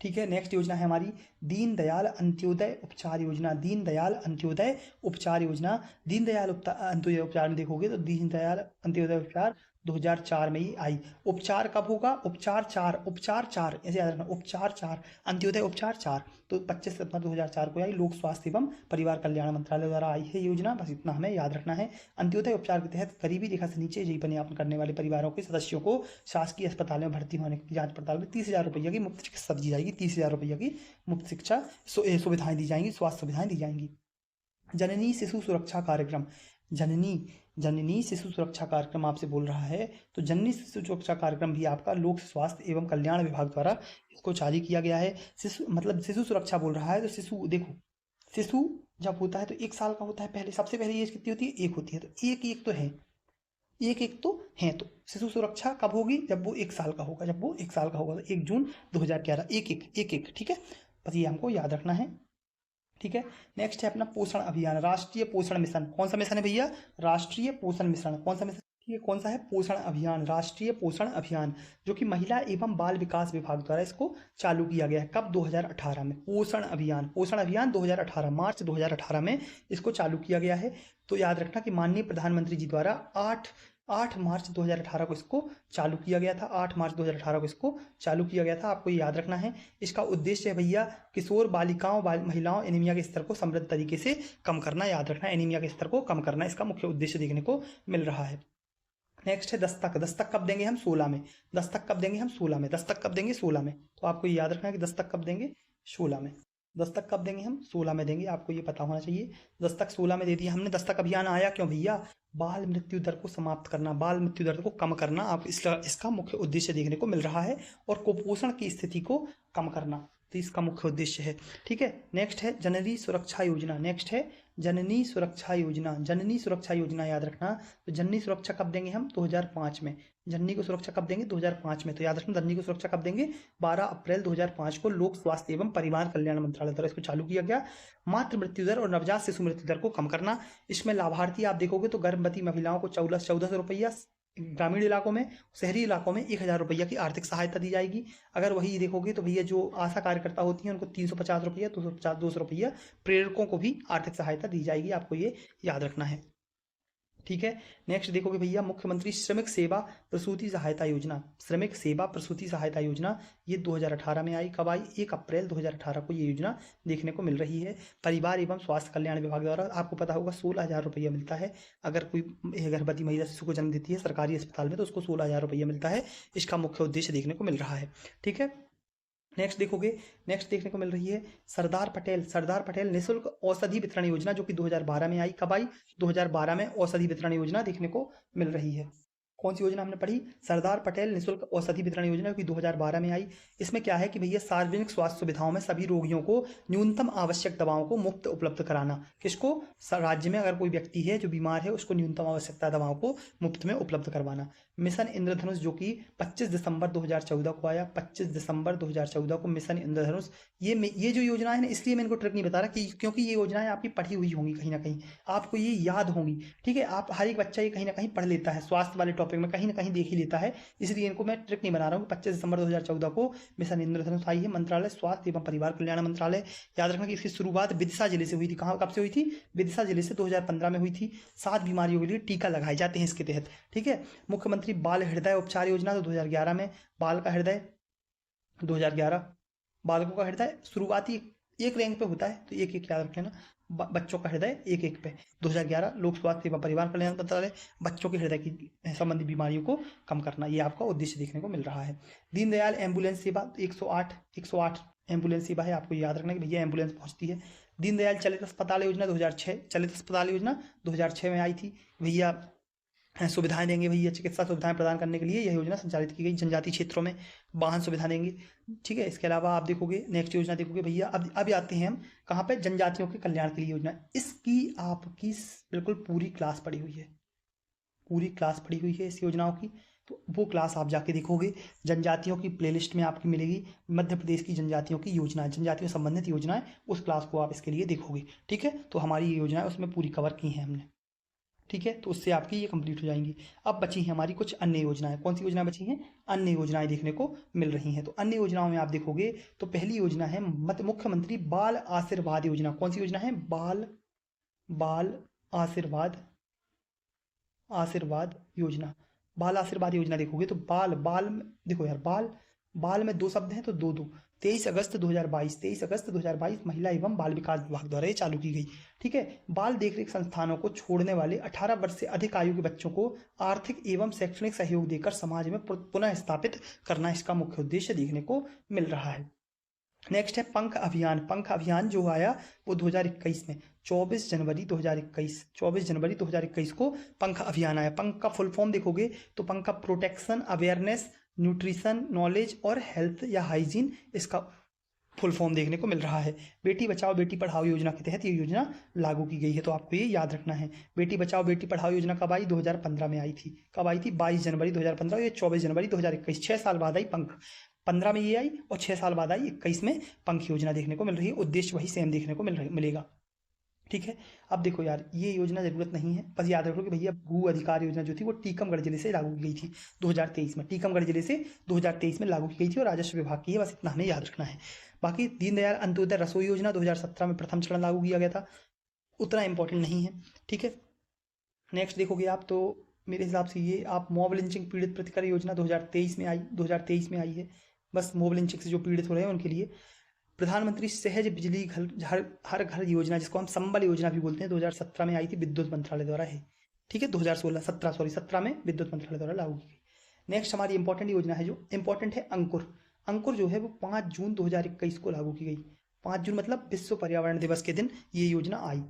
ठीक है, नेक्स्ट योजना है हमारी दीनदयाल अंत्योदय उपचार योजना। दीनदयाल अंत्योदय उपचार योजना। दीनदयाल अंत्योदय उपचार में देखोगे तो दीनदयाल अंत्योदय उपचार 2004 में ही आई। उपचार कब होगा? उपचार 4 ऐसे याद रखना, उपचार 4, अंत्योदय उपचार 4। तो 25 सितंबर 2004 को आई। लोक स्वास्थ्य एवं परिवार कल्याण मंत्रालय द्वारा आई है योजना, बस इतना हमें याद रखना है। अंत्योदय उपचार के तहत गरीबी रेखा से नीचे जीवन यापन करने वाले परिवारों के सदस्यों को शासकीय अस्पताल में भर्ती होने की जांच पड़ताल में 30,000 रुपये की मुफ्त चिकित्सा दी जाएगी। 30,000 रुपये की मुफ्त शिक्षा सुविधाएं दी जाएंगी, स्वास्थ्य सुविधाएं दी जाएंगी। जननी शिशु सुरक्षा कार्यक्रम। जननी शिशु सुरक्षा कार्यक्रम आपसे बोल रहा है, तो जननी शिशु सुरक्षा कार्यक्रम भी आपका लोक स्वास्थ्य एवं कल्याण विभाग द्वारा इसको जारी किया गया है। शिशु मतलब शिशु सुरक्षा बोल रहा है, तो शिशु देखो, शिशु जब होता है तो 1 साल का होता है। पहले सबसे पहले एज कितनी होती है? 1 होती है। तो 1 तो है, एक एक तो हैं। तो शिशु सुरक्षा कब होगी? जब वो 1 साल का होगा, जब वो 1 साल का होगा, तो 1 जून 2011, एक, ठीक है। बस ये हमको याद रखना है, ठीक है। नेक्स्ट है अपना पोषण अभियान, राष्ट्रीय पोषण मिशन। कौन सा मिशन है भैया? राष्ट्रीय पोषण मिशन। कौन सा मिशन? ठीक है, कौन सा है? पोषण अभियान, राष्ट्रीय पोषण अभियान, जो कि महिला एवं बाल विकास विभाग द्वारा इसको चालू किया गया है। कब? 2018 में। पोषण अभियान 2018, मार्च 2018 में इसको चालू किया गया है। तो याद रखना कि माननीय प्रधानमंत्री जी द्वारा 8 मार्च 2018 को इसको चालू किया गया था। 8 मार्च 2018 को इसको चालू किया गया था, आपको ये याद रखना है। इसका उद्देश्य है भैया किशोर बालिकाओं महिलाओं एनीमिया के स्तर को समृद्ध तरीके से कम करना। याद रखना, एनीमिया के स्तर को कम करना इसका मुख्य उद्देश्य देखने को मिल रहा है। नेक्स्ट है दस्तक। दस्तक कब देंगे हम? 16 में। दस्तक कब देंगे हम? 16 में। दस्तक कब देंगे? 16 में। तो आपको ये याद रखना है कि दस्तक कब देंगे? 16 में। दस्तक कब देंगे हम? 16 में देंगे, आपको ये पता होना चाहिए। दस्तक 16 में दे दिया हमने। दस्तक अभियान आया क्यों भैया? बाल मृत्यु दर को समाप्त करना, बाल मृत्यु दर को कम करना, आप इसका मुख्य उद्देश्य देखने को मिल रहा है। और कुपोषण की स्थिति को कम करना, तो इसका मुख्य उद्देश्य है, ठीक है। नेक्स्ट है जननी सुरक्षा योजना। नेक्स्ट है जननी सुरक्षा योजना। जननी सुरक्षा योजना याद रखना। तो जननी सुरक्षा कब देंगे हम? 2005 में। जननी को सुरक्षा कब देंगे? 2005 में। तो याद रखना, जननी को सुरक्षा कब देंगे? 12 अप्रैल 2005 को लोक स्वास्थ्य एवं परिवार कल्याण मंत्रालय द्वारा इसको चालू किया गया। मातृ मृत्यु दर और नवजात शिशु मृत्यु दर को कम करना। इसमें लाभार्थी आप देखोगे तो गर्भवती महिलाओं को 1400 रुपया, ग्रामीण इलाकों में, शहरी इलाकों में 1000 रुपया की आर्थिक सहायता दी जाएगी। अगर वही देखोगे तो भैया जो आशा कार्यकर्ता होती हैं उनको 350 रुपया, 200 रुपया, प्रेरकों को भी आर्थिक सहायता दी जाएगी, आपको ये याद रखना है, ठीक है। नेक्स्ट देखोगे भैया मुख्यमंत्री श्रमिक सेवा प्रसूति सहायता योजना। श्रमिक सेवा प्रसूति सहायता योजना ये 2018 में आई। कब आई? 1 अप्रैल 2018 को ये योजना देखने को मिल रही है। परिवार एवं स्वास्थ्य कल्याण विभाग द्वारा आपको पता होगा 16,000 रुपया मिलता है। अगर कोई गर्भवती महिला शिशु को जन्म देती है सरकारी अस्पताल में तो उसको 16,000 रुपया मिलता है। इसका मुख्य उद्देश्य देखने को मिल रहा है, ठीक है। नेक्स्ट देखोगे, नेक्स्ट देखने को मिल रही है सरदार पटेल निःशुल्क औषधि वितरण योजना, जो कि 2012 में आई। कब आई? 2012 में औषधि वितरण योजना देखने को मिल रही है। कौन सी योजना हमने पढ़ी? सरदार पटेल निःशुल्क औषधि वितरण योजना, की 2012 में आई। इसमें क्या है कि भैया सार्वजनिक स्वास्थ्य सुविधाओं में सभी रोगियों को न्यूनतम आवश्यक दवाओं को मुफ्त उपलब्ध कराना। किसको? राज्य में अगर कोई व्यक्ति है जो बीमार है उसको न्यूनतम आवश्यकता दवाओं को मुफ्त में उपलब्ध करवाना। मिशन इंद्रधनुष, जो कि 25 दिसंबर 2014 को आया। 25 दिसंबर 2014 को मिशन इंद्रधनुष। ये जो योजना है ना, इसलिए मैं इनको ट्रिक नहीं बता रहा कि क्योंकि ये योजनाएं आपकी पढ़ी हुई होंगी, कहीं ना कहीं आपको ये याद होंगी, ठीक है। आप हर एक बच्चा ये कहीं ना कहीं पढ़ लेता है, स्वास्थ्य वाले टॉपिक में कहीं ना कहीं देख ही लेता है, इसलिए इनको मैं ट्रिक नहीं बना रहा हूँ। 25 दिसंबर 2014 को मिशन इंद्रधनुष आई है। मंत्रालय स्वास्थ्य एवं परिवार कल्याण मंत्रालय। याद रखना कि इसकी शुरुआत विदिशा जिले से हुई थी। कहाँ, कब से हुई थी? विदिशा जिले से 2015 में हुई थी। 7 बीमारियों के लिए टीका लगाए जाते हैं इसके तहत, ठीक है। मुख्यमंत्री बाल हृदय उपचार योजना, तो 2011 में। बाल का हृदय 2011, बालकों का हृदय शुरुआती एक रैंक पे होता है, तो एक एक याद रख लेना। बच्चों का हृदय एक एक पे। 2011 लोक स्वास्थ्य एवं परिवार कल्याण मंत्रालय, बच्चों के हृदय की संबंधी बीमारियों को कम करना, ये आपका उद्देश्य देखने को मिल रहा है। दीनदयाल एम्बुलेंस सेवा 108 एम्बुलेंस सेवा है, आपको याद रखना कि भैया एम्बुलेंस पहुंचती है। दीनदयाल चलित अस्पताल योजना 2006, चलित अस्पताल योजना 2006 में आई थी। भैया सुविधाएं देंगे, भैया चिकित्सा सुविधाएं प्रदान करने के लिए यह योजना संचालित की गई। जनजातीय क्षेत्रों में वाहन सुविधा देंगे, ठीक है। इसके अलावा आप देखोगे, नेक्स्ट योजना देखोगे भैया, अब आते हैं हम कहाँ पे? जनजातियों के कल्याण के लिए योजना। इसकी आपकी बिल्कुल पूरी क्लास पड़ी हुई है, पूरी क्लास पड़ी हुई है इस योजनाओं की, तो वो क्लास आप जाके देखोगे। जनजातियों की प्लेलिस्ट में आपकी मिलेगी मध्य प्रदेश की जनजातियों की योजनाएं, जनजातियों संबंधित योजनाएं, उस क्लास को आप इसके लिए देखोगे, ठीक है। तो हमारी ये योजनाएं उसमें पूरी कवर की हैं हमने, ठीक है। तो उससे आपकी ये कंप्लीट हो जाएंगी। अब बची हैं हमारी कुछ अन्य योजनाएं। कौन सी योजनाएं बची हैं? अन्य योजनाएं देखने को मिल रही हैं। तो अन्य योजनाओं में आप देखोगे तो पहली योजना है मुख्यमंत्री बाल आशीर्वाद योजना। कौन सी योजना है? बाल आशीर्वाद योजना। बाल आशीर्वाद योजना देखोगे तो बाल देखो यार, बाल में 2 शब्द हैं तो 2 23 अगस्त 2022 महिला एवं बाल विकास विभाग द्वारा ये चालू की गई, ठीक है। बाल देखरेख संस्थानों को छोड़ने वाले 18 वर्ष से अधिक आयु के बच्चों को आर्थिक एवं शैक्षणिक सहयोग देकर समाज में पुनः स्थापित करना इसका मुख्य उद्देश्य देखने को मिल रहा है। नेक्स्ट है पंख अभियान जो आया वो 2021 में 24 जनवरी 2021 को पंख अभियान आया। पंख का फुल फॉर्म देखोगे तो पंख का प्रोटेक्शन, अवेयरनेस, न्यूट्रिशन, नॉलेज और हेल्थ या हाइजीन, इसका फुल फॉर्म देखने को मिल रहा है। बेटी बचाओ बेटी पढ़ाओ योजना के तहत ये योजना लागू की गई है, तो आपको ये याद रखना है। बेटी बचाओ बेटी पढ़ाओ योजना कब आई? 2015 में आई थी। कब आई थी? 22 जनवरी 2015। ये 24 जनवरी 2021, 6 साल बाद आई पंख। 15 में ये आई और 6 साल बाद आई 21 में पंख योजना देखने को मिल रही है। उद्देश्य वही सेम देखने को मिलेगा। ठीक है। अब देखो यार, ये योजना जरूरत नहीं है, बस याद रखो कि भैया भू अधिकार योजना जो थी वो टीकमगढ़ जिले से लागू की गई थी 2023 में। टीकमगढ़ जिले से 2023 में लागू की गई थी और राजस्व विभाग की है, बस इतना हमें याद रखना है। बाकी दीनदयाल अंत्योदय रसोई योजना 2017 में प्रथम चरण लागू किया गया था, उतना इंपॉर्टेंट नहीं है। ठीक है। नेक्स्ट देखोगे आप तो मेरे हिसाब से ये आप मॉब लिंचिंग पीड़ित प्रतिकर योजना 2023 में आई है। बस मॉब लिंचिंग से जो पीड़ित हो रहे हैं उनके लिए। प्रधानमंत्री सहज बिजली घर हर घर योजना, जिसको हम संबल योजना भी बोलते हैं, 2017 में आई थी, विद्युत मंत्रालय द्वारा है। ठीक है। 17 में विद्युत मंत्रालय द्वारा लागू की गई। नेक्स्ट हमारी इंपॉर्टेंट योजना है, जो इंपॉर्टेंट है अंकुर। अंकुर जो है वो 5 जून 2021 को लागू की गई। 5 जून मतलब विश्व पर्यावरण दिवस के दिन ये योजना आई।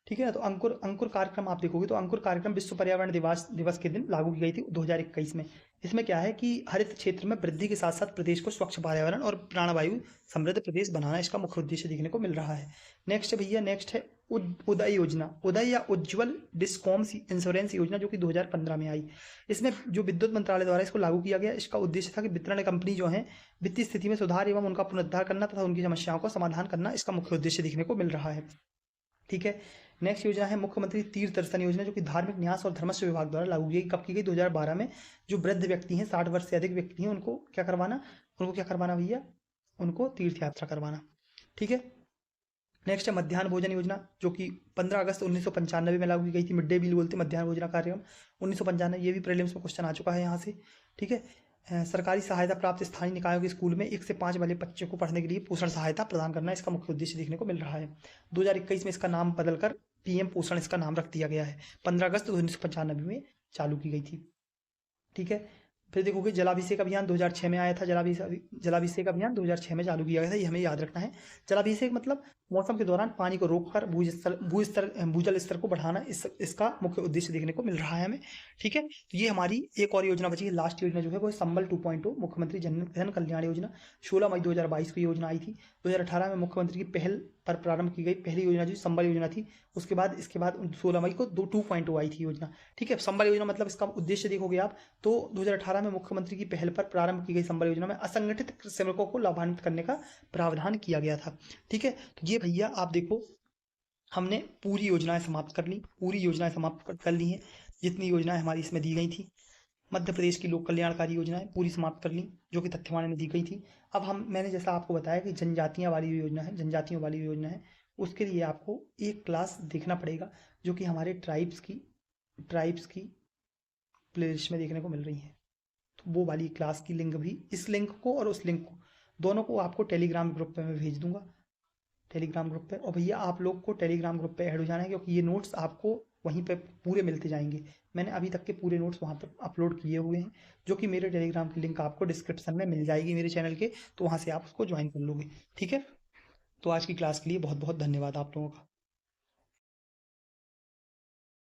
ठीक है ना। तो अंकुर कार्यक्रम आप देखोगे तो अंकुर कार्यक्रम विश्व पर्यावरण दिवस के दिन लागू की गई थी 2021 में। इसमें क्या है कि हरित क्षेत्र में वृद्धि के साथ साथ प्रदेश को स्वच्छ पर्यावरण और प्राणवायु समृद्ध प्रदेश बनाना इसका मुख्य उद्देश्य देखने को मिल रहा है। नेक्स्ट भैया, नेक्स्ट है उदय योजना। उदय या उज्ज्वल डिस्कॉम्स इंश्योरेंस योजना, जो कि 2015 में आई। इसमें जो विद्युत मंत्रालय द्वारा इसको लागू किया गया, इसका उद्देश्य था कि वितरण कंपनी जो है वित्तीय स्थिति में सुधार एवं उनका पुनरुद्धार करना तथा उनकी समस्याओं का समाधान करना, इसका मुख्य उद्देश्य देखने को मिल रहा है। ठीक है। नेक्स्ट योजना है मुख्यमंत्री तीर्थ दर्शन योजना, जो कि धार्मिक न्यास और धर्मस्व विभाग द्वारा लागू की गई। कब की गई? 2012 में। जो वृद्ध व्यक्ति हैं, 60 वर्ष से अधिक व्यक्ति हैं, उनको क्या करवाना भैया? उनको तीर्थ यात्रा करवाना। ठीक है। नेक्स्ट है मध्याह्न भोजन योजना, जो कि 15 अगस्त 1995 में लागू की गई थी। मिड डे मील बोलते हैं मध्याह्न भोजन कार्यक्रम, 1995। ये भी प्रीलिम्स में क्वेश्चन आ चुका है यहाँ से। ठीक है। सरकारी सहायता प्राप्त स्थानीय निकायों के स्कूल में 1 से 5 वाले बच्चों को पढ़ने के लिए पोषण सहायता प्रदान करना, इसका मुख्य उद्देश्य देखने को मिल रहा है। 2021 में इसका नाम बदलकर पीएम पोषण इसका नाम रख दिया गया है। 15 अगस्त 1995 में चालू की गई थी। ठीक है। फिर देखोगे जलाभिषेक अभियान 2006 में आया था। जलाभिषेक अभियान 2006 में चालू किया गया था, ये हमें याद रखना है। जलाभिषेक मतलब मौसम के दौरान पानी को रोककर भूजल स्तर को बढ़ाना, इसका मुख्य उद्देश्य देखने को मिल रहा है हमें। ठीक है। तो ये हमारी एक और योजना बची है, लास्ट योजना जो है वो संबल 2.0 मुख्यमंत्री जन कल्याण योजना। 16 मई 2022 को योजना आई थी। 2018 में मुख्यमंत्री की पहल पर प्रारंभ की गई पहली योजना जो संबल योजना थी। इसके बाद 16 मई को 2.0 आई थी योजना। ठीक है। संबल योजना मतलब इसका उद्देश्य देखोगे आप तो 2018 में मुख्यमंत्री की पहल पर प्रारंभ की गई संबल योजना में असंगठित श्रमिकों को लाभान्वित करने का प्रावधान किया गया था। ठीक है। तो ये भैया आप देखो, हमने पूरी योजनाएं समाप्त कर ली हैं। जितनी योजनाएं हमारी इसमें दी गई थी, मध्य प्रदेश की लोक कल्याणकारी योजनाएं पूरी समाप्त कर ली, जो कि तथ्यवान में दी गई थी। अब मैंने जैसा आपको बताया कि जनजातियों वाली योजना है, उसके लिए आपको एक क्लास देखना पड़ेगा, जो कि हमारे ट्राइब्स की प्लेलिस्ट में देखने को मिल रही है। तो वो वाली क्लास की लिंक भी, इस लिंक को और उस लिंक को, दोनों को आपको टेलीग्राम ग्रुप पे मैं भेज दूंगा, टेलीग्राम ग्रुप पे। और भैया आप लोग को टेलीग्राम ग्रुप पे ऐड हो जाना है, क्योंकि ये नोट्स आपको वहीं पे पूरे मिलते जाएंगे। मैंने अभी तक के पूरे नोट्स वहाँ पर अपलोड किए हुए हैं, जो कि मेरे टेलीग्राम की लिंक आपको डिस्क्रिप्शन में मिल जाएगी मेरे चैनल के, तो वहाँ से आप उसको ज्वाइन कर लोगे। ठीक है। तो आज की क्लास के लिए बहुत बहुत धन्यवाद आप लोगों का।